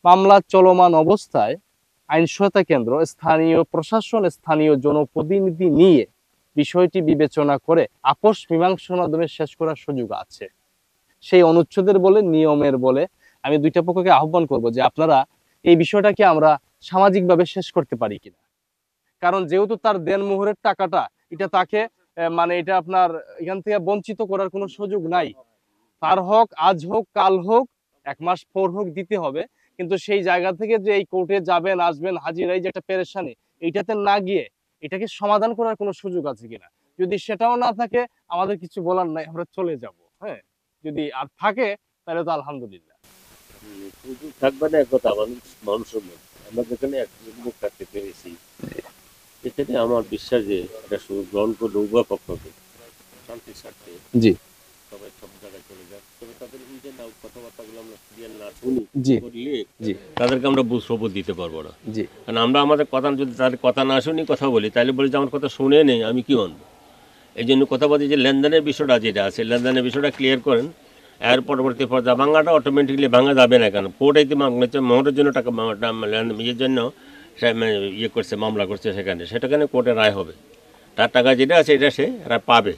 মামলা চলমান অবস্থায় আইন সহায়তা কেন্দ্র স্থানীয় প্রশাসন, স্থানীয় জনপ্রতিনিধি নিয়ে বিষয়টি বিবেচনা করে আপোষ মীমাংসার মাধ্যমে শেষ করার সুযোগ আছে। সেই অনুচ্ছেদের বলে, নিয়মের বলে আমি 2টা পক্ষকে আহ্বান করব যে আপনারা এই বিষয়টাকে আমরা সামাজিকভাবে শেষ করতে পারি কিনা। কারণ যেহেতু তার দেনমোহরের টাকাটা, এটা তাকে মানে এটা আপনার এখান থেকে বঞ্চিত করার কোনো সুযোগ নাই। তার হক আজ হোক কাল হোক 1 মাস পর হোক দিতে হবে, কিন্তু সেই জায়গা থেকে যে এই কোর্টে যাবেন আসবেন হাজিরাই যে একটা পেরেশানি, এইটাতে না গিয়ে এটাকে সমাধান করার কোনো সুযোগ আছে কিনা। যদি সেটাও না থাকে আমাদের কিছু বলার নাই, আমরা চলে যাব। হ্যাঁ, যদি আর থাকে তাহলে তো আলহামদুলিল্লাহ। সুযোগ থাকবে না এক কথা, মানুষের মধ্যে আমরা যেখানে একযোগ থাকতে পেরেছি, এখানে আমার বিশ্বাস যে এটা শুধু গ্রহণ করলে উভয় পক্ষকে শান্তির স্বার্থে জি সবাই সব জায়গায় চলে যাক। তবে তাদের নিজের না কথাবার্তাগুলো আমরা ক্লিয়ার না শুনি, জি করলে জি তাদেরকে আমরা সবুজ দিতে পারবো না। জি, কারণ আমরা আমাদের কথা যদি তাদের কথা না শুনি কথা বলি, তাহলে বলি যে আমার কথা শুনে নেই, আমি কি মানবো? এই জন্য কথা বলছি যে লেনদেনের বিষয়টা যেটা আছে, লেনদেনের বিষয়টা ক্লিয়ার করেন। এর পরবর্তী পর্যায়ে ভাঙাটা অটোমেটিকলি ভাঙা যাবে না, কেন কোর্টে মোহরের জন্য টাকা ইয়ের জন্য ইয়ে করছে, মামলা করছে, সেটাখানে কোর্টে রায় হবে, তার টাকা যেটা আছে এটা সে পাবে।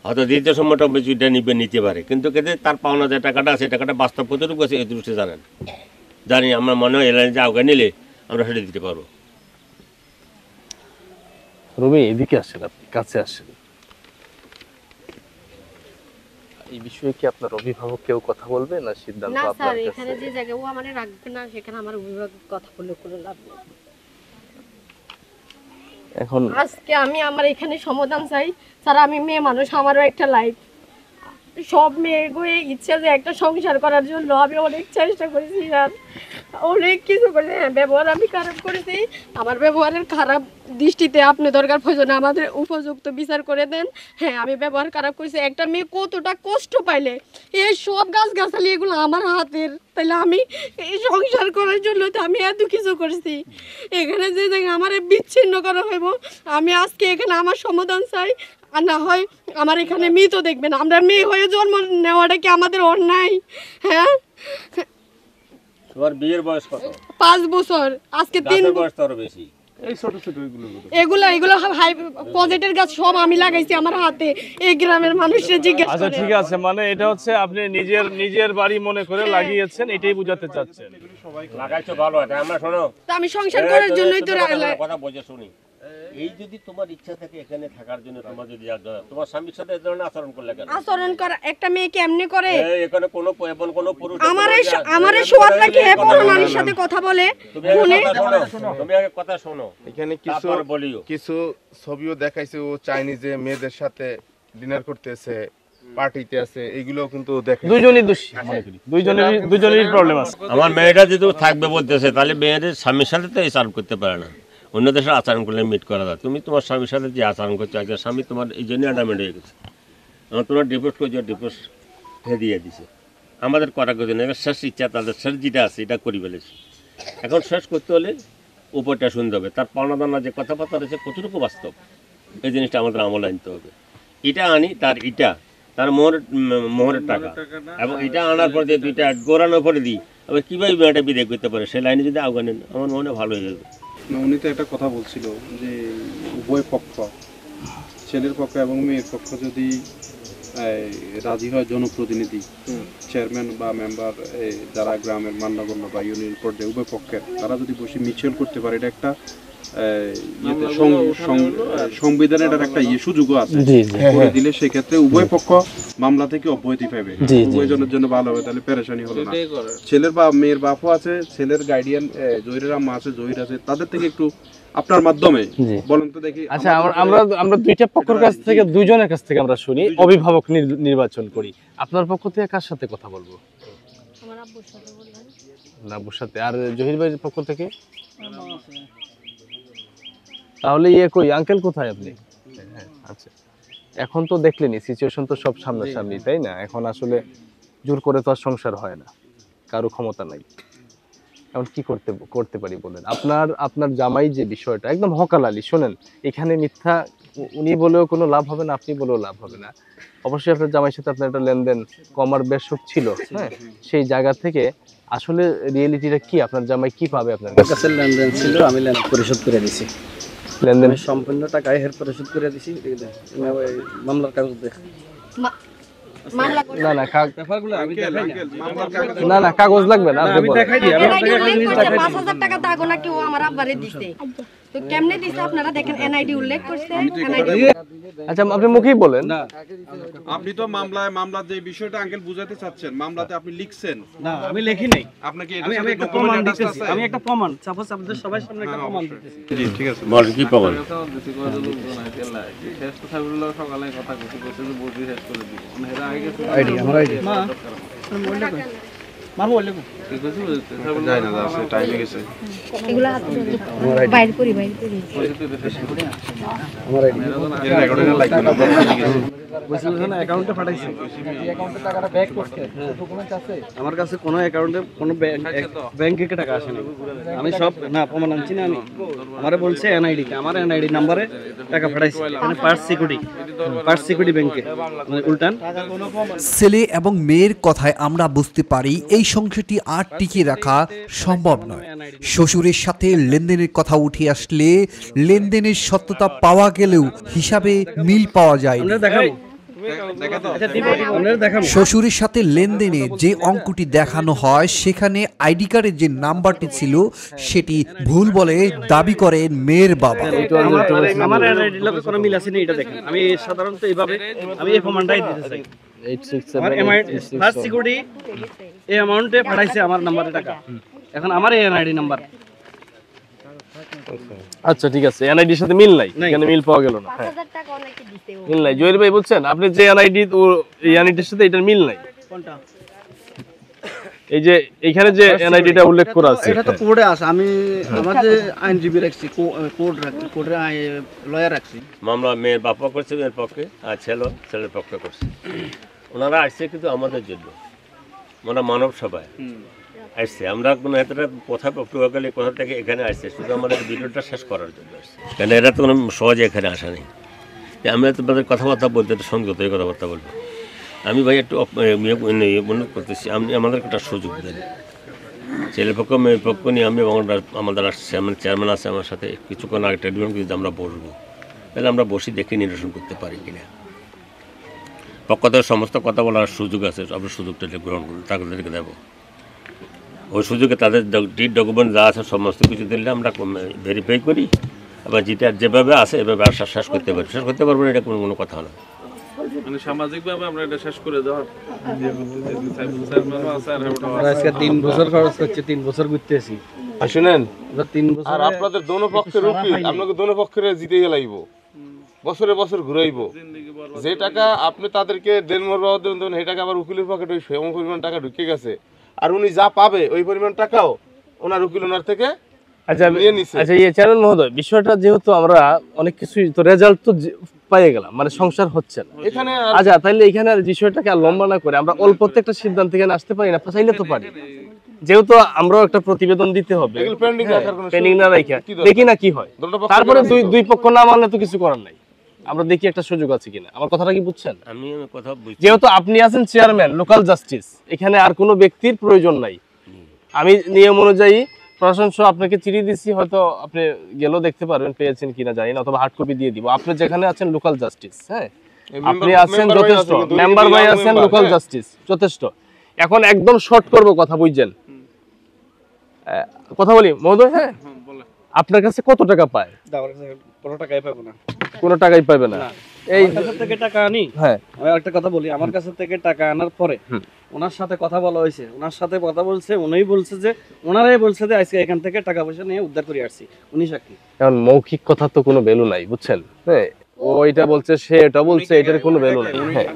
হয়তো দ্বিতীয় সময়টা এটা নিতে পারে, কিন্তু তার পাওনা যে টাকাটা আছে, টাকাটা বাস্তব কতটুকু আছে এই দৃষ্টি জানি আমার মনে হয় এলাইন যে আগে নিলে আমরা সেটা দিতে পারবো। রবি এদিকে আসেন, আপনি কাছে আসেন। এই বিষয়ে কি আপনার অভিভাবক কেউ কথা বলবে না সিদ্ধান্ত না আপনার স্যার, কাছে? এখানে যে জায়গায় ও আমারে রাখবে না, সেখানে আমার অভিভাবক কথা বলে কোনো লাভ নেই। এখন আজকে আমি আমার এখানে সমাধান চাই স্যার। আমি মেয়ে মানুষ, আমারও একটা লাইফ, সব মেয়েগুলো ইচ্ছা যে একটা সংসার করার জন্য আমি অনেক চেষ্টা করেছি স্যার, অনেক কিছু করেছি। হ্যাঁ, ব্যবহার আমি খারাপ করেছি, আমার ব্যবহারের খারাপ দৃষ্টিতে আপনি দরকার প্রয়োজনে আমাদের উপযুক্ত বিচার করে দেন। হ্যাঁ, আমি ব্যবহার খারাপ করেছি। একটা মেয়ে কতটা কষ্ট পাইলে, এই সব গাছগাছালি এগুলো আমার হাতের, তাহলে আমি এই সংসার করার জন্য তো আমি এত কিছু করেছি। এখানে যে জায়গায় আমার বিচ্ছিন্ন করা হইব, আমি আজকে এখানে আমার সমাধান চাই। আর না হয় আমার এখানে মৃত দেখবেন, আমরা মেয়ে হয়ে জন্ম নেওয়াটা কি আমাদের অন্যায়? হ্যাঁ, তোমার বিয়ের বয়স কত? 5 বছর। আজকে 3 বয়স তো আরো বেশি। এই ছোট ছোট এগুলো হাই পজিটিভ গাছ সব আমি লাগাইছি আমার হাতে। এই গ্রামের মানুষরা জিজ্ঞেস আচ্ছা করে। ঠিক আছে, মানে এটা হচ্ছে আপনি নিজের বাড়ি মনে করে লাগিয়েছেন, এটাই বোঝাতে চাচ্ছেন। লাগাইছো ভালো, এটা আমরা শোনো, তো আমি সংসার করার জন্যই তো কথা বুঝে শুনি। এই যদি তোমার ইচ্ছা থাকে এখানে থাকার জন্য, তোমার যদি তোমার স্বামীর সাথে এই ধরনের আচরণ করলে কেন? আচরণ করা একটা মেয়ে কেমনে করে? এখানে কোনো পুরুষ আমারে সোয়াদ লাগে বড় নারীর সাথে কথা বলে ফোনে। তুমি আগে কথা শোনো, এখানে কিছু ছবিও দেখাইছে, ও চাইনিজে মেয়েদের সাথে ডিনার করতেছে, পার্টিতে আছে, এগুলো কিন্তু দেখে দুইজনই দোষী, দুইজনেরই প্রবলেম আছে। আমার মেয়েটা যদি থাকবে বলতেছে, তাহলে মেয়েদের স্বামীর সাথে তো এই আচরণ করতে পারে না, অন্য দেশের আচরণ করলে মিট করা যায়। তুমি তোমার স্বামীর সাথে যে আচরণ করছো, একজন স্বামী তোমার এই জন্যই অ্যাডামেন্ট হয়ে গেছে, তোমার ডিভোর্স করছে, ডিভোর্স দিয়ে দিছে। আমাদের করা কথা না, শেষ ইচ্ছা তাদের শেষ যেটা আছে এটা করি ফেলেছি। এখন শেষ করতে হলে উপরটা শুনতে হবে, তার পাওনা দানা যে কথাবার্তা রয়েছে কতটুকু বাস্তব, এই জিনিসটা আমাদের আমল আনতে হবে। এটা আনি তার মোহরের টাকা, এবং এটা আনার পর যে 2টা গোড়ানোর পরে দিই, আবার কীভাবে মেয়েটা বিদায় করতে পারে, সেই লাইনে যদি আগে নেন আমার মনে ভালো হয়ে যাবে। উনি তো একটা কথা বলছিল যে উভয় পক্ষ, ছেলের পক্ষ এবং মেয়ের পক্ষ যদি রাজি হয় জনপ্রতিনিধি, চেয়ারম্যান বা মেম্বার, যারা গ্রামের মান্যগণ্য বা ইউনিয়ন পর্যায়ে উভয় পক্ষের, তারা যদি বসে মিছিল করতে পারে, এটা একটা সংবিধানে এটার একটা সুযোগও আছে করে দিলে, সেক্ষেত্রে উভয় পক্ষ মামলা থেকে অব্যাহতি পাবে, উভয়জনের জন্য ভালো হবে, তাহলে পেরেশানি হবে না। ছেলের বা মেয়ের বাপও আছে, ছেলের গার্ডিয়ান জহিরের আম্মা আছে, জহির আছে, তাদের থেকে একটু আপনার মাধ্যমে বলেন তো দেখি। আচ্ছা, আমরা দুইটা পক্ষের কাছ থেকে, দুইজনের কাছ থেকে আমরা শুনি, অভিভাবক নির্বাচন করি। আপনার পক্ষ থেকে কার সাথে কথা বলবো? আমার আব্বুর সাথে বললেন। আব্বুর সাথে। আর জহির ভাইয়ের পক্ষ থেকে? তাহলে কই আঙ্কেল, কোথায় আপনি? আচ্ছা, এখন তো দেখলেনি সিচুয়েশন তো সব সামনাসামনি, তাই না? এখন আসলে জোর করে তো আর সংসার হয় না, কারো ক্ষমতা নাই। এখন কি করতে পারি বলেন? আপনার জামাই যে বিষয়টা একদম হকালালি, শোনেন, এখানে মিথ্যা উনি বলেও কোনো লাভ হবে না, আপনি বলেও লাভ হবে না। অবশ্যই আপনার জামাইয়ের সাথে আপনার একটা লেনদেন কমার বেশক ছিল, হ্যাঁ, সেই জায়গা থেকে আসলে রিয়েলিটিটা কি? আপনার জামাই কি পাবে আপনার কাছে? লেনদেন ছিল, আমি লেনদেন পরিশোধ করে দিছি। লেনদেন সম্পূর্ণ টাকা হের পরিশোধ করে দিছি। মামলার কাগজ দেখ। না কাগজ লাগবে না, আমি দেখাই দিই। আমি 5000 টাকা তো আগো না কেউ আমার আব্বারে দিতে, তো কেমনে দিছে আপনারা দেখেন, এনআইডি উল্লেখ করছে। আচ্ছা, আপনি মুখেই বলেন না, আপনি তো মামলার যে বিষয়টা আঙ্কেল বুঝাতে চাচ্ছেন, মামলাতে আপনি লিখছেন। না, আমি লিখি নাই। আপনাকে আমি একটা প্রমাণ দিতেছি। আমি একটা প্রমাণ, সাপোজ আপনাদের সবার সামনে একটা প্রমাণ দিতেছি। জি, ঠিক আছে। বল কি প্রমাণ? শেষ কথা বললো, সকালে কথা কইতে কইতে বুঝি শেষ করে দিব। মানে এর আগে আইডি, আমার আইডি মা মোবাইলটা কই? মার মোবাইলটা কই? কি কইছো? যাই না, দাও, টাইম হয়ে গেছে। এগুলা বাইরে করি আমার আইডি এর রেকর্ডিং লাগবে না, বুঝছেন না? অ্যাকাউন্টে পাঠাইছি। এই অ্যাকাউন্টে টাকাটা ব্যাক করতে ডকুমেন্ট আছে আমার কাছে? কোনো অ্যাকাউন্টে কোনো ব্যাংকে টাকা আসে না। আমি সব না প্রমাণ আনছি না। আমি আমারে বলছে এনআইডি, আমার এনআইডি নম্বরে টাকা পাঠাইছি। মানে পার্স সিকিউরিটি ব্যাংকে, মানে উল্টান। ছেলে এবং মেয়ের কথায় আমরা বুঝতে পারি এই সংসারটি আর টিকিয়ে রাখা সম্ভব নয়। শ্বশুরের সাথে লেনদেনের কথা উঠে আসলে লেনদেনের সত্যতা পাওয়া গেলেও হিসাবে মিল পাওয়া যায় না। শ্বশুরের সাথে লেনদেনে যে অঙ্কটি দেখানো হয়, সেখানে আইডি কার্ডের যে নাম্বারটি ছিল সেটি ভুল বলে দাবি করেন মেয়ের বাবা। আমার এনআইডি লগে কোনো মিল আছে না, এটা দেখেন। আমি সাধারণত এইভাবে আমি এই প্রমাণটাই দিতে চাই। 867 ফার্স্ট সিকিউরিটি এই অ্যামাউন্টে পাঠাইছে আমার নম্বরে টাকা। এখন আমার এই এনআইডি নাম্বার। আচ্ছা, ঠিক আছে, এনআইডির সাথে মিল নাই, এখানে মিল পাওয়া গেল না। 5000 টাকা অনেকে দিতে। মিল নাই জহির ভাই, বলছেন আপনি যে এনআইডি, এই এনআইডির সাথে এটার মিল নাই। কোনটা? এই যে এখানে যে এনআইডিটা উল্লেখ করা আছে, এটা তো কোডে আছে। আমি আমার যে আইনজীবী রাখছি, কোড রাখছি, কোডে লয়ার রাখছি। মামলা মেয়ের বাবা করছে, মেয়ের পক্ষে, আর ছেলের পক্ষে করছে। ওনারা আসছে কিন্তু আমাদের জন্য, ওনারা মানব সভায় আসছে। আমরা কোনো এতটা কথা পক্ষকালে কোথা থেকে এখানে আসছে, শুধু আমাদের ভিডিওটা শেষ করার জন্য আসছে। কেন এরা তো কোনো সহজে এখানে আসা নেই। আমরা তোমাদের কথাবার্তা বলতে একটু সংযত হয়ে কথাবার্তা বলবো। আমি ভাই একটু মনে করতেছি, আপনি আমাদের একটা সুযোগ দেন। ছেলের পক্ষ মেয়ের পক্ষ নিয়ে আমি আমাদের চেয়ারম্যান আছে আমার সাথে, কিছুক্ষণ আগে ট্রিটমেন্ট যদি আমরা বসবো, তাহলে আমরা বসে দেখে নিরসন করতে পারি কিনা। পক্ষ থেকে সমস্ত কথা বলার সুযোগ আছে, আমরা সুযোগটা গ্রহণ করুন, তাদেরকে দেবো। ওই সুযোগে তাদের ডকুমেন্ট যা আছে সমস্ত কিছু দিলে আমরা ভেরিফাই করি, আবার যেটা যেভাবে আছে এভাবে আর শেষ করতে পারি। শেষ করতে পারবো না, এটা কোনো কথা না। মানে সামাজিকভাবে আমরা এটা শেষ করে দেওয়ার আজকে 3 বছর খরচ করছে, 3 বছর ঘুরতেছি। শুনেন, 3 বছর আর আপনাদের দোনো পক্ষের উকিল আপনাকে দোনো পক্ষের জিতে গেলাইব, বছরে বছর ঘুরাইব। যে টাকা আপনি তাদেরকে দেনমোহর বাবদ দেবেন, সেই টাকা আবার উকিলের পকেটে ওই সেম পরিমাণ টাকা ঢুকে গেছে, আর উনি যা পাবে ওই পরিমাণ টাকাও ওনার উকিল ওনার থেকে নিয়ে নিছে। আচ্ছা, চেয়ারম্যান মহোদয়, বিষয়টা যেহেতু আমরা অনেক কিছুই তো রেজাল্ট তো পাইয়ে গেলাম, মানে সংসার হচ্ছে না এখানে। আচ্ছা, তাইলে এখানে আর বিষয়টাকে আর লম্বা না করে আমরা অল্পতে একটা সিদ্ধান্ত এখানে আসতে পারি না? চাইলে তো পারি, যেহেতু আমরাও একটা প্রতিবেদন দিতে হবে, পেন্ডিং না রাখা দেখি না কি হয়। তারপরে দুই পক্ষ না মানলে তো কিছু করার নাই, আমরা দেখি একটা সুযোগ আছে কিনা। আমার কথাটা কি বুঝছেন? আমি কথা বুঝছি। যেহেতু আপনি আছেন চেয়ারম্যান, লোকাল জাস্টিস, এখানে আর কোনো ব্যক্তির প্রয়োজন নাই। আমি নিয়ম অনুযায়ী প্রশাসন সহ আপনাকে চিঠি দিচ্ছি, হয়তো আপনি গেলেও দেখতে পারবেন পেয়েছেন কিনা জানি না, অথবা হার্ড কপি দিয়ে দিব। আপনি যেখানে আছেন লোকাল জাস্টিস, হ্যাঁ, আপনি আছেন যথেষ্ট, মেম্বার ভাই আছেন লোকাল জাস্টিস যথেষ্ট। এখন একদম শর্ট করব কথা, বুঝছেন? কথা বলি মহোদয়। হ্যাঁ, আপনার কাছে কত টাকা পায়? কোনো টাকাই পাবো না। কোনো টাকাই পাবে না। এই কাছ থেকে টাকা আনি। হ্যাঁ, আমি একটা কথা বলি, আমার কাছ থেকে টাকা আনার পরে ওনার সাথে কথা বলা হয়েছে, ওনার সাথে কথা বলছে, উনিই বলছে যে ওনারাই বলছে যে আজকে এখান থেকে টাকা পয়সা নিয়ে উদ্ধার করে আসছি, উনি সাক্ষী। এখন মৌখিক কথা তো কোনো ভ্যালু নাই, বুঝছেন? হ্যাঁ, ও এটা বলছে, সে এটা বলছে, এটার কোনো ভ্যালু নাই। হ্যাঁ,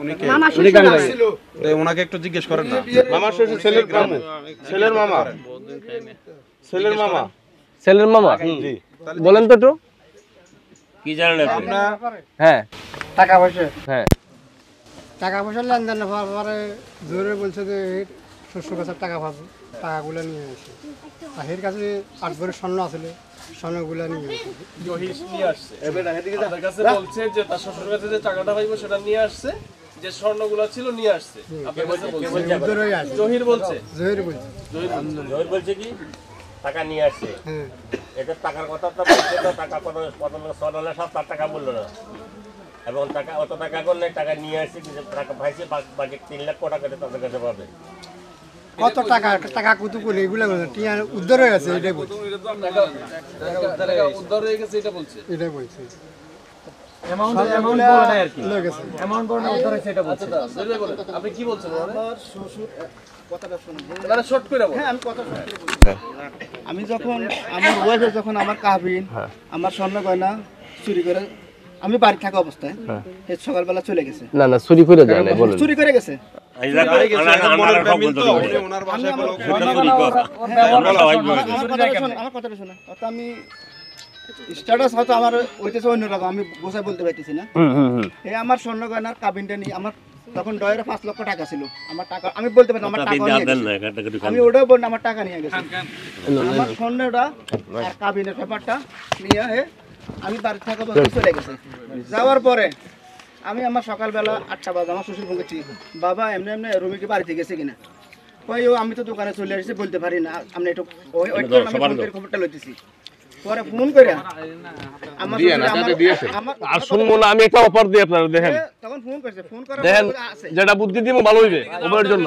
ওনাকে একটু জিজ্ঞেস করেন না। মামা শ্বশুর ছেলের মামা, ছেলের মামা, ছেলের মামা, ছেলের মামা। জি, বলেন তো একটু কি জানেন আপনি? হ্যাঁ, টাকা পয়সা, হ্যাঁ, টাকা পয়সা লেনদেন হওয়ার পরে জোরে বলছে যে শ্বশুর কাছে টাকা পাবো, টাকাগুলো নিয়ে আসে। আর এর কাছে 8 ভরি স্বর্ণ আসলে, স্বর্ণগুলো নিয়ে আসে। জহির নিয়ে আসছে, তার কাছে বলছে যে তার শ্বশুর কাছে যে টাকাটা পাইবো সেটা নিয়ে আসছে, যে স্বর্ণগুলো ছিল নিয়ে আসছে। আপনার কাছে বলছে জহির বলছে, জহির বলছে, জহির বলছে কি টাকা নিয়ে আসছে। এটা টাকার কথা তো বলছে, তো টাকা কত সরলে সব তার টাকা বললো না, এবং টাকা অত টাকা করলে টাকা নিয়ে আসছে, কিছু টাকা পাইছে, বাকি 3 লাখ টাকা তাদের কাছে পাবে। কত টাকা, টাকা কত করে এগুলো টিয়া উদ্ধার হয়ে গেছে, এটাই বলছে, উদ্ধার হয়ে গেছে এটা বলছে, এটাই বলছে। আপনি কি বলছেন? আমার শ্বশুর কথাটা শুনুন। মানে শর্ট করে বল। হ্যাঁ, আমি কথা আমি যখন আমার ওয়াইফের যখন আমার কাবিন আমার স্বর্ণ গয়না চুরি করে আমি বাড়ি থাকা অবস্থায় সকালবেলা চলে গেছে। না না, চুরি করে যায় না, বলেন। চুরি করে গেছে। আমার কথাটা শোনো। আমি স্ট্যাটাস হয়তো আমার ওইটাছে অন্যরকম, আমি বোঝাই বলতে পারতেছি না। এই আমার স্বর্ণ গয়নার কাবিনটা নিয়ে আমার তখন ডয়ের 5 লক্ষ টাকা ছিল। আমার টাকা আমি বলতে পারি আমার টাকা নিয়ে, আমি ওটাও বললাম আমার টাকা নিয়ে গেছে। আমার স্বর্ণটা আর কাবিনের ব্যাপারটা নিয়ে আমি বাড়ি থাকা বলতে চলে গেছে। যাওয়ার পরে আমি আমার সকালবেলা 8টা বাজে আমার শ্বশুর বলছি, বাবা এমনি এমনি রুমিকে বাড়িতে গেছে কিনা। কই ও আমি তো দোকানে চলে আসছি, বলতে পারি না, আপনি একটু খবরটা লইতেছি। পরে ফোন করে আমার আর শুনবো না, আমি একটা অফার দিই আপনারা, দেখেন তখন ফোন করেছে, ফোন করে দেখেন যেটা বুদ্ধি দিব ভালো হইবে, ওপরের জন্য,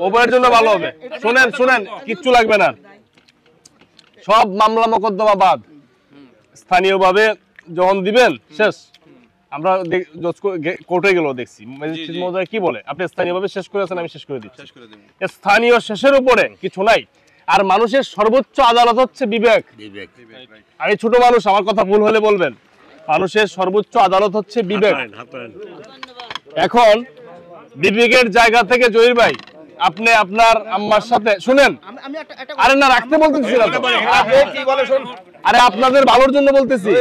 ওপরের জন্য ভালো হবে। শুনেন শুনেন, কিচ্ছু লাগবে না, সব মামলা মোকদ্দমা বাদ, স্থানীয়ভাবে যখন দিবেন শেষ। আমরা কোর্টে গেল দেখছি ম্যাজিস্ট্রেট মহোদয় কি বলে, আপনি স্থানীয়ভাবে শেষ করেছেন, আমি শেষ করে দিচ্ছি। স্থানীয় শেষের উপরে কিছু নাই। আর মানুষের সর্বোচ্চ আদালত হচ্ছে বিবেক। আমি ছোট মানুষ, আমার কথা ভুল হলে বলবেন। মানুষের সর্বোচ্চ আদালত হচ্ছে বিবেক। এখন বিবেকের জায়গা থেকে জহির ভাই, আপনি আপনার আম্মার সাথে শুনেন, আরে না রাখতে বলতেছি না, আরে আপনাদের ভালোর জন্য বলতেছি।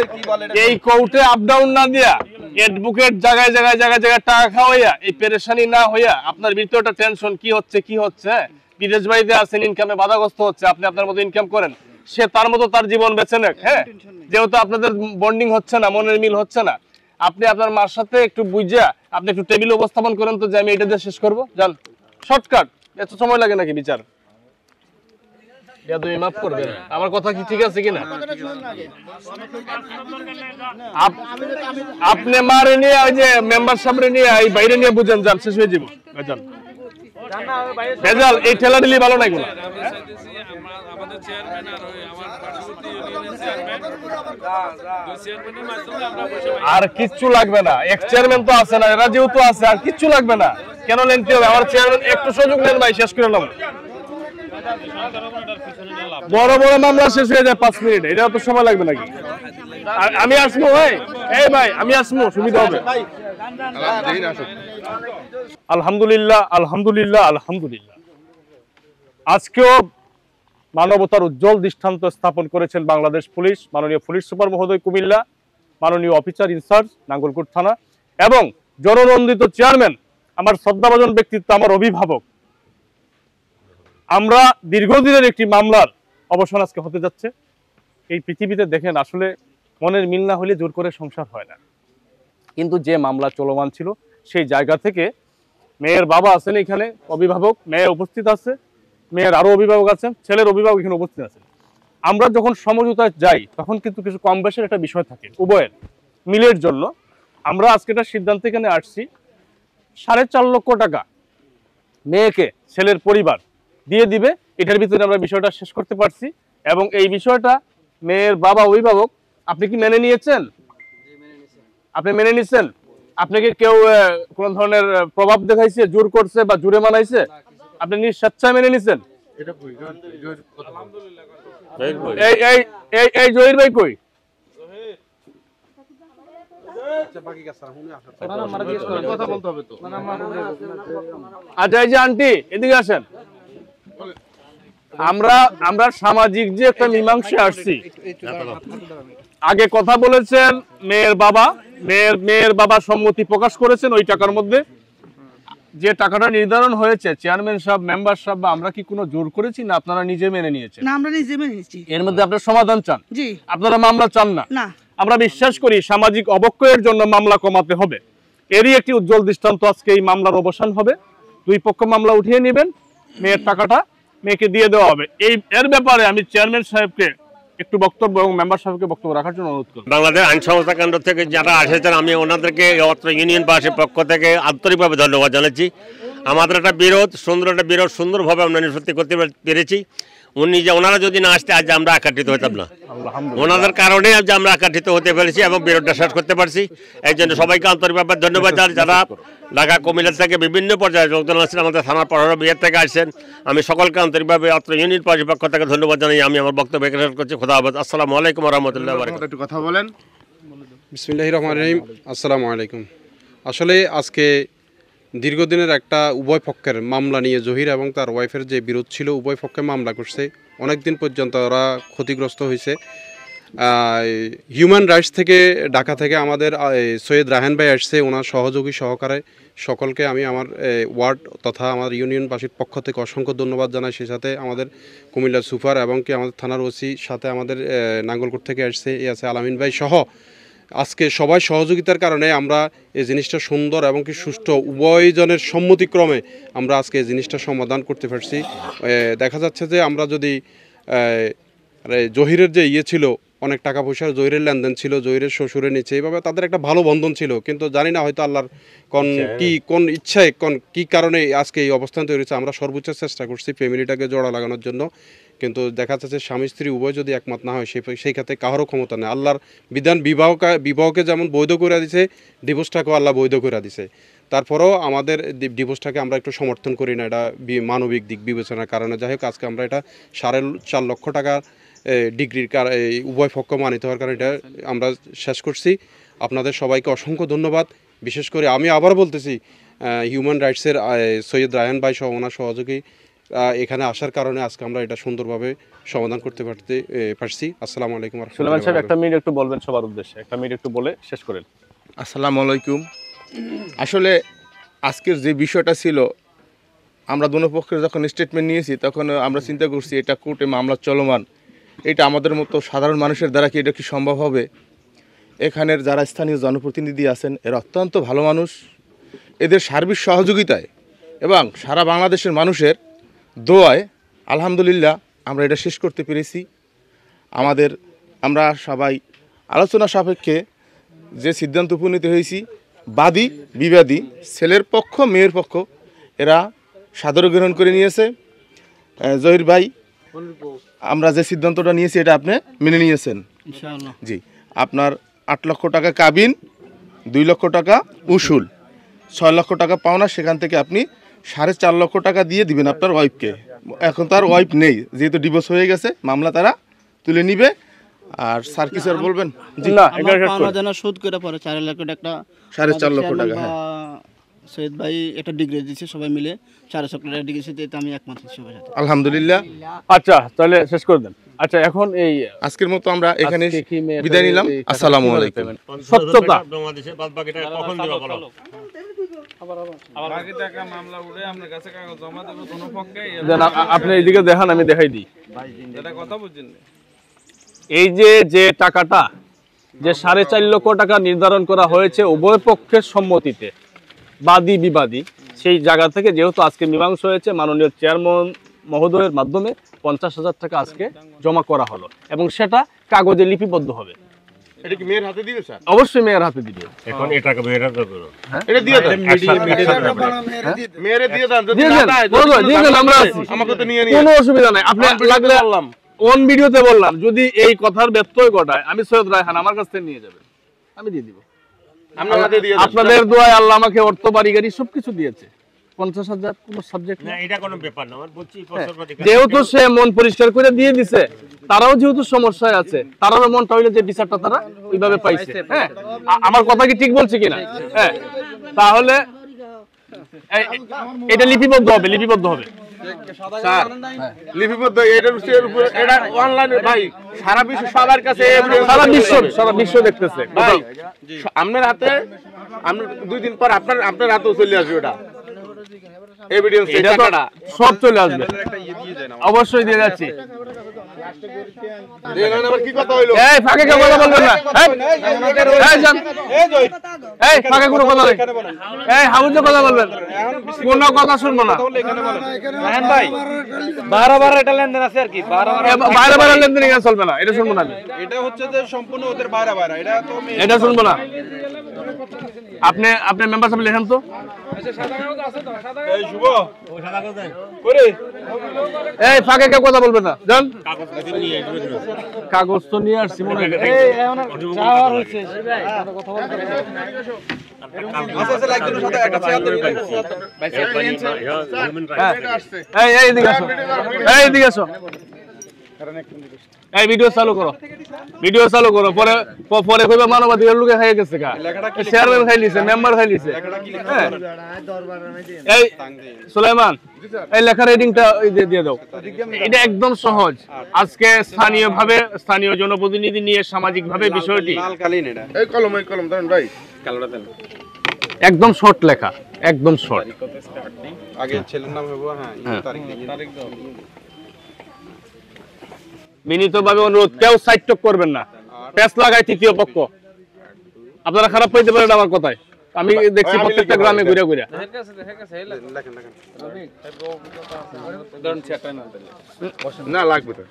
এই কোর্টে আপ ডাউন না দিয়া অ্যাডভোকেট জায়গায় জায়গায় জায়গায় জায়গায় টাকা খাওয়াইয়া এই পেরেশানি না হইয়া, আপনার ভিতরটা টেনশন কি হচ্ছে, বিদেশ বাড়িতে আছেন, ইনকামে বাধাগ্রস্ত হচ্ছে, আপনি আপনার মতো ইনকাম করেন, সে তার মতো তার জীবন বেছে নেক। হ্যাঁ, যেহেতু আপনাদের বন্ডিং হচ্ছে না, মনের মিল হচ্ছে না, আপনি আপনার মার সাথে একটু বুঝা আপনি একটু টেবিল উপস্থাপন করেন তো, যে আমি এটা দিয়ে শেষ করবো, যান, শর্টকাট। এত সময় লাগে নাকি বিচার? তুমি মাফ করবেন, আমার কথা কি ঠিক আছে কিনা? আপনি মারে নিয়ে ওই যে মেম্বার সামনে নিয়ে এই বাইরে নিয়ে বুঝেন, যান, শেষ হয়ে যাব। যান ভেজাল, এই ঠেলা দিলি ভালো নাই কোনো। আর কিচ্ছু লাগবে না, এক চেয়ারম্যান তো আছে না, এরা যেহেতু আছে, আর কিচ্ছু লাগবে না। কেন লেনতে হবে? আমার চেয়ারম্যান একটু সুযোগ নেন ভাই, শেষ করে নেব। বড় বড় মামলা শেষ হয়ে যায় 5 মিনিট, এটা তো সময় লাগবে নাকি? আমি আসবো ভাই, এই ভাই আমি আসবো, সুবিধা হবে। আলহামদুলিল্লাহ আলহামদুলিল্লাহ আলহামদুলিল্লাহ। আজকেও মানবতার উজ্জ্বল দৃষ্টান্ত স্থাপন করেছেন বাংলাদেশ পুলিশ, মাননীয় পুলিশ সুপার মহোদয় কুমিল্লা, মাননীয় অফিসার ইনচার্জ নাঙ্গলকোট থানা, এবং জননন্দিত চেয়ারম্যান, আমার শ্রদ্ধাভাজন ব্যক্তিত্ব, আমার অভিভাবক। আমরা দীর্ঘদিনের একটি মামলার অবসান আজকে হতে যাচ্ছে। এই পৃথিবীতে দেখেন, আসলে মনের মিল না হলে জোর করে সংসার হয় না। কিন্তু যে মামলা চলমান ছিল, সেই জায়গা থেকে মেয়ের বাবা আছেন এখানে, অভিভাবক, মেয়ে উপস্থিত আছে, মেয়ের আরো অভিভাবক আছেন, ছেলের অভিভাবক এখানে উপস্থিত আছেন। আমরা যখন সমঝোতায় যাই তখন কিন্তু কিছু কম বেশের একটা বিষয় থাকে, উভয়ের মিলের জন্য আমরা আজকে একটা সিদ্ধান্ত এখানে আসছি 4.5 লক্ষ টাকা মেয়েকে ছেলের পরিবার দিয়ে দিবে, এটার ভিতরে আমরা বিষয়টা শেষ করতে পারছি। এবং এই বিষয়টা মেয়ের বাবা অভিভাবক আপনি কি মেনে নিয়েছেন? আপনি মেনে নিচ্ছেন? আপনাকে কেউ কোন ধরনের প্রভাব দেখাইছে, জোর করছে বা জোরে মানাইছে? আপনি নিজ স্বেচ্ছায় মেনে নিচ্ছেন? এই জহির ভাই কই? আচ্ছা এই যে আন্টি এদিকে আসেন। আমরা সামাজিক যে একটা মীমাংসা আসছি, আগে কথা বলেছেন মেয়ের বাবা সম্মতি প্রকাশ করেছেন ওই টাকার মধ্যে। যে টাকাটা নির্ধারণ হয়েছে চেয়ারম্যান সাহেব, মেম্বার সাহেব বা আমরা কি কোনো জোর করেছি না আপনারা নিজে মেনে নিয়েছেন? না, আমরা নিজে মেনে নিয়েছি। এর মধ্যে আপনারা সমাধান চান? জি। আপনারা মামলা চান না? না। আমরা বিশ্বাস করি সামাজিক অবক্ষয়ের জন্য মামলা কমাতে হবে। এরই একটি উজ্জ্বল দৃষ্টান্ত আজকে এই মামলার অবসান হবে। দুই পক্ষ মামলা উঠিয়ে নেবেন, মেয়ের টাকাটা মেয়েকে দিয়ে দেওয়া হবে। এর ব্যাপারে আমি চেয়ারম্যান সাহেবকে একটু বক্তব্য এবং মেম্বার সাহেবকে বক্তব্য রাখার জন্য অনুরোধ করব। বাংলাদেশ আইন সংস্থা কেন্দ্র থেকে যারা এসেছেন আমি ওনাদেরকে অত্র ইউনিয়নবাসীর পক্ষ থেকে আন্তরিকভাবে ধন্যবাদ জানাচ্ছি। আমাদের একটা বিরোধ সুন্দরভাবে আমরা নিষ্পত্তি করতে পেরেছি। ওনারা যদি না আসতে আজ আমরা একাত্রিত হতাম না। ওনাদের কারণে আজ আমরা একাত্রিত হতে পেরেছি এবং বিরোধটা শেষ করতে পারছি। এই জন্য সবাইকে আন্তরিকভাবে ধন্যবাদ। যারা ঢাকা কুমিল্লা থেকে বিভিন্ন পর্যায়ে যোগদান আসছেন, আমাদের থানার পাহাড় বিয়ের থেকে আসছেন, আমি সকলকে আন্তরিকভাবে অত্র ইউনিয়ন পার্টির পক্ষ থেকে ধন্যবাদ জানাই। আমি আমার বক্তব্য এখানে শেষ করছি। খোদা হাফেজ। আসসালামু আলাইকুম ওয়া রাহমাতুল্লাহি ওয়া বারাকাতুহু। একটু কথা বলেন। বিসমিল্লাহির রহমানির রহিম। আসসালামু আলাইকুম। আসলে আজকে দীর্ঘদিনের একটা উভয় পক্ষের মামলা নিয়ে জহির এবং তার ওয়াইফের যে বিরোধ ছিল, উভয় পক্ষে মামলা করছে। অনেক দিন পর্যন্ত ওরা ক্ষতিগ্রস্ত হয়েছে। হিউম্যান রাইটস থেকে ঢাকা থেকে আমাদের সৈয়দ রাহান ভাই আসছে, ওনার সহযোগী সহকারে সকলকে আমি আমার ওয়ার্ড তথা আমার ইউনিয়নবাসীর পক্ষ থেকে অসংখ্য ধন্যবাদ জানাই। সেই সাথে আমাদের কুমিল্লার সুপার এবং কি আমাদের থানার ওসি, সাথে আমাদের নাঙ্গলকোট থেকে আসছে আছে আলামিন ভাই সহ আজকে সবাই সহযোগিতার কারণে আমরা এই জিনিসটা সুন্দর এবং কি সুষ্ঠু উভয়জনের সম্মতিক্রমে আমরা আজকে এই জিনিসটা সমাধান করতে পারছি। দেখা যাচ্ছে যে আমরা যদি জহিরের যে ছিল অনেক টাকা পয়সার জহিরের লেনদেন ছিল, জহিরের শ্বশুরের নিচে, এইভাবে তাদের একটা ভালো বন্ধন ছিল, কিন্তু জানি না হয়তো আল্লাহর কোন ইচ্ছায় কি কারণে আজকে এই অবস্থান তৈরি হয়েছে। আমরা সর্বোচ্চ চেষ্টা করছি ফ্যামিলিটাকে জোড়া লাগানোর জন্য, কিন্তু দেখা যাচ্ছে স্বামী স্ত্রী উভয় যদি একমত না হয় সেই ক্ষেত্রে কারোর ক্ষমতা নেই। আল্লাহর বিধান বিবাহকে যেমন বৈধ করে দিছে, ডিভোর্সটাকেও আল্লাহ বৈধ করে দিছে। তারপরেও আমাদের ডিভোর্সটাকে আমরা একটু সমর্থন করি না, এটা মানবিক দিক বিবেচনার কারণে। যাই হোক, আজকে আমরা এটা 4.5 লক্ষ টাকার ডিগ্রির উভয় পক্ষ মানিত হওয়ার কারণে এটা আমরা শেষ করছি। আপনাদের সবাইকে অসংখ্য ধন্যবাদ। বিশেষ করে আমি আবার বলতেছি হিউম্যান রাইটসের সৈয়দ রায়ান ভাই সহ ওনার সহযোগী এখানে আসার কারণে আজকে আমরা এটা সুন্দরভাবে সমাধান করতে পারছি। আসসালামু আলাইকুম। সুলেমান সাহেব একটা মিনিট একটু বলবেন সবার উদ্দেশ্যে, একটা মিনিট একটু বলে শেষ করেন। আসসালামু আলাইকুম। আসলে আজকের যে বিষয়টা ছিল, আমরা দোনো পক্ষের যখন স্টেটমেন্ট নিয়েছি তখন আমরা চিন্তা করছি এটা কোর্টে মামলা চলমান, এটা আমাদের মতো সাধারণ মানুষের দ্বারা কি এটা কি সম্ভব হবে? এখানের যারা স্থানীয় জনপ্রতিনিধি আছেন এরা অত্যন্ত ভালো মানুষ, এদের সার্বিক সহযোগিতায় এবং সারা বাংলাদেশের মানুষের দোয়ায় আলহামদুলিল্লাহ আমরা এটা শেষ করতে পেরেছি। আমরা সবাই আলোচনা সাপেক্ষে যে সিদ্ধান্ত উপনীত হয়েছি, বাদী বিবাদী ছেলের পক্ষ মেয়ের পক্ষ এরা সাদরে গ্রহণ করে নিয়েছে। জহির ভাই, আমরা যে সিদ্ধান্তটা নিয়েছি এটা আপনি মেনে নিয়েছেন ইনশাআল্লাহ? জি। আপনার 8 লক্ষ টাকা কাবিন, 2 লক্ষ টাকা উসুল, 6 লক্ষ টাকা পাওনা, সেখান থেকে আপনি 4.5 লক্ষ টাকা দিয়ে দিবেন আপনার ওয়াইফকে। এখন তার ওয়াইফ নেই, যেহেতু ডিভোর্স হয়ে গেছে, মামলা তারা তুলে নিবে। আর স্যার কি স্যার বলবেন? জি না, পাওনা জানা সুদ করে পরে 4 লক্ষ টাকা, 4.5 লক্ষ টাকা। হ্যাঁ, সৈয়দ ভাই একটা ডিগ্রি দিয়েছে, সবাই মিলে 4 লক্ষ টাকা ডিগ্রি দিতে, আমি একমত সবার সাথে। আলহামদুলিল্লাহ। আচ্ছা, তাহলে শেষ করে দেন। আচ্ছা, এখন এই আজকের মতো আমরা এখানে বিদায় নিলাম। আসসালামু আলাইকুম। সত্যতা আপনি এইদিকে দেখান, আমি দেখাই দিই। এই যে টাকাটা যে 4.5 লক্ষ টাকা নির্ধারণ করা হয়েছে উভয় পক্ষের সম্মতিতে, বাদী বিবাদী, সেই জায়গা থেকে যেহেতু আজকে মীমাংসা হয়েছে, মাননীয় চেয়ারম্যান মহোদয়ের মাধ্যমে 50,000 টাকা আজকে জমা করা হলো এবং সেটা কাগজে লিপিবদ্ধ হবে। এটা কি মেয়ের হাতে দিবে স্যার? অবশ্যই মেয়ের হাতে দিবে। এখন এই টাকা মেয়েরা তো করো এটা দিয়ে দেন, মেয়েরে দিয়ে দেন, যদি না দেয় দিয়ে দেন, আমরা আছি। আমাকে তো নিয়ে নিয়ে কোনো অসুবিধা নাই, আপনি লাগলে অন ভিডিওতে বললাম যদি এই কথার ব্যত্যয় ঘটায় আমি সৈয়দ রায়হান আমার কাছ থেকে নিয়ে যাবেন, আমি দিয়ে দিব। আপনাদের দোয়ায় আল্লাহ আমাকে অর্থ বাড়ি গাড়ি সবকিছু দিয়েছে। 50,000 কোনো সাবজেক্ট না, এটা কোনো ব্যাপার না। আমার বলছি বছরপতি যেহেতু সে মন পরিষ্কার করে দিয়ে দিছে, তারাও যেহেতু সমস্যায় আছে, তারাও মনটা হইলে যে বিচারটা তারা ওইভাবে পাইছে। হ্যাঁ, আমার কথা কি ঠিক বলছি কিনা? হ্যাঁ, তাহলে এটা লিপিবদ্ধ হবে, লিপিবদ্ধ হবে স্যার, লিপিবদ্ধ এটার উপরে, এটা অনলাইনে ভাই সারা বিশ্ব সবার কাছে, সারা বিশ্ব দেখতেছে ভাই। আপনার হাতে, আপনার 2 দিন পর আপনার হাতেও চলে আসবে ওটা এভিডেন্স, এটা সব চলে আসবে। অবশ্যই দিয়ে যাচ্ছি। আবার কি কথা হইলো? এই ফাঁকে কেউ কথা বলবেন না। এই যান, এই ফাঁকে কোনো কথা নেই। এই হাবুজে কথা বলবেন, কোনো কথা শুনবো না। রায়হান ভাই 12 এটা লেনদেন আছে আর কি, 12 লেনদেন এখানে চলবে না, এটা শুনবো না আমি। এটা হচ্ছে যে সম্পূর্ণ ওদের বাইরে, এটা তো এটা শুনবো না। আপনি মেম্বারশিপ লেখেন তো। এই শুভ করে এই ফাঁকে কেউ কথা বলবে না, যান। কাগজ তো নিয়ে আসছি মনে হয়। এই এখন যাওয়ার হচ্ছে আচ্ছা একজনের সাথে একটা চেয়ার দিন। এই দিকে আসো, এই দিকে আসো। এই ভিডিও চালু করো, ভিডিও চালু করো। পরে পরে কইবা মানবাধিকার লোকে খাইয়ে গেছে কা, চেয়ারম্যান খাই লিছে, মেম্বার খাই লিছে। এই সুলাইমান, এই লেখার রিডিংটা দিয়ে দাও। এটা একদম সহজ। আজকে স্থানীয় জনপ্রতিনিধি নিয়ে সামাজিক ভাবে বিষয়টি লাল কালিন, এটা এই কলম ধরেন ভাই, কালোটা দেন। একদম শর্ট লেখা, একদম শর্ট। আগে ছেলের নাম হবে, হ্যাঁ তারিখ দাও। বিনীতভাবে অনুরোধ, কেউ সাইডটক করবেন না, প্যাচ লাগায় তৃতীয় পক্ষ। আপনারা খারাপ পাইতে পারেন আমার কথায়, আমি দেখছি প্রত্যেকটা গ্রামে ঘুরে ঘুরে। না লাগবে তো,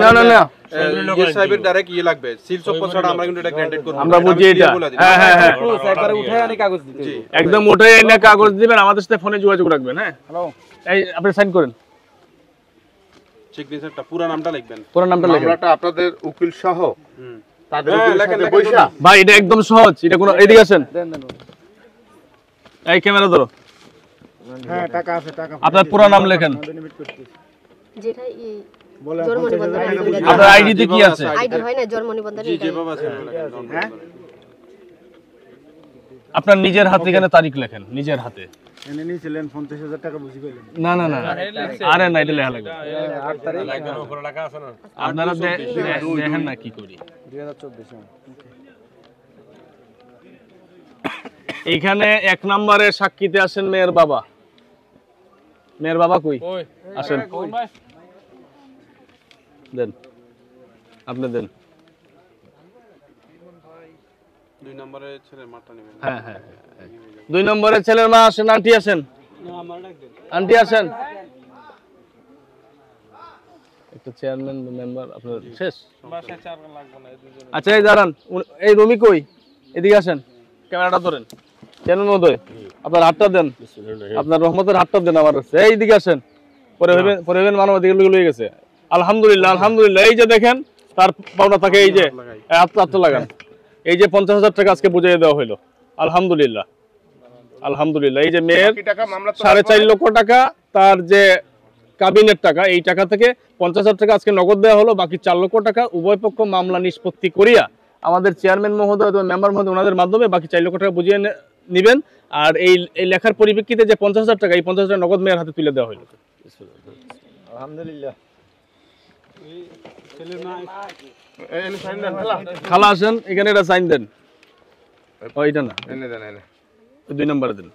না না না, সাহেবের ডাইরেক্ট লাগবে, সিল চপ্পল ছাড়া আমরা কিন্তু এটা গ্র্যান্টেড করব। আমরা বুঝি এটা। হ্যাঁ হ্যাঁ, একবারে উঠায় আনি কাগজ দিতে, একদম উঠে এনে কাগজ দিবেন, আমাদের সাথে ফোনে যোগাযোগ রাখবেন। হ্যাঁ, হ্যালো, এই আপনি সাইন করেন, সিগনেচারটা পুরো নামটা লিখবেন, পুরো নামটা লিখেন। আমরাটা আপনাদের উকিল সহ তাদের উকিলের সাথে বৈশা। ভাই এটা একদম সহজ, এটা কোনো এদিকে আসেন, এই ক্যামেরা ধরো। হ্যাঁ, টাকা আছে, টাকা। আপনার পুরো নাম লেখেন, যেটা জন্ম নিবন্ধন, আপনার আইডিতে কি আছে? আইডি হয় না, জন্ম নিবন্ধন। জি যেভাবে আছে হ্যাঁ, আপনার নিজের হাতে এখানে তারিখ লেখেন, নিজের হাতে। এনে নিয়েছিলেন 50,000 টাকা বুঝি পেলেন? না না না, আরে না, এটা লেখা লাগবে। আপনারা দেখেন না কি করি। 2024 এইখানে 1 নম্বরে সাক্ষীতে আসেন মেয়ের বাবা। মেয়ের বাবা কই? আসেন, দেন, আপনি দেন। 2 নম্বরে ছেলের মাটা নেবেন। হ্যাঁ হ্যাঁ, 2 নম্বরে ছেলের মা আসেন, আন্টি আসেন, আন্টি আসেন। একটা চেয়ারম্যান মেম্বার আপনার শেষ। আচ্ছা এই দাঁড়ান, এই রুমি কই? এদিকে আসেন, ক্যামেরাটা ধরেন। চেয়ারম্যান মহোদয়, আপনার হাতটা দেন, আপনার রহমতের হাতটা দেন আমার কাছে। এইদিকে আসেন, পরে হইবেন মানবাধিকার লোক লয়ে গেছে। আলহামদুলিল্লাহ, আলহামদুলিল্লাহ। এই যে দেখেন তার পাওনা থাকে, এই যে হাতটা লাগান। এই যে 50,000 টাকা আজকে বুঝিয়ে দেওয়া হইলো, আলহামদুলিল্লাহ, আলহামদুলিল্লাহ। এই যে মেয়ের 4.5 লক্ষ টাকা, তার যে কাবিনের টাকা, এই টাকা থেকে 50,000 টাকা আজকে নগদ দেওয়া হলো। বাকি 4 লক্ষ টাকা উভয় পক্ষ মামলা নিষ্পত্তি করিয়া আমাদের চেয়ারম্যান মহোদয় অথবা মেম্বার মহোদয় ওনাদের মাধ্যমে বাকি 4 লক্ষ টাকা বুঝিয়ে নেবেন। আর এই লেখার পরিপ্রেক্ষিতে যে 50,000 টাকা, এই 50,000 টাকা নগদ মেয়ের হাতে তুলে দেওয়া হলো। আলহামদুলিল্লাহ। খালা আসেন, এখানে এটা সাইন দেন। ওইটা না, 2 নম্বরে দেন।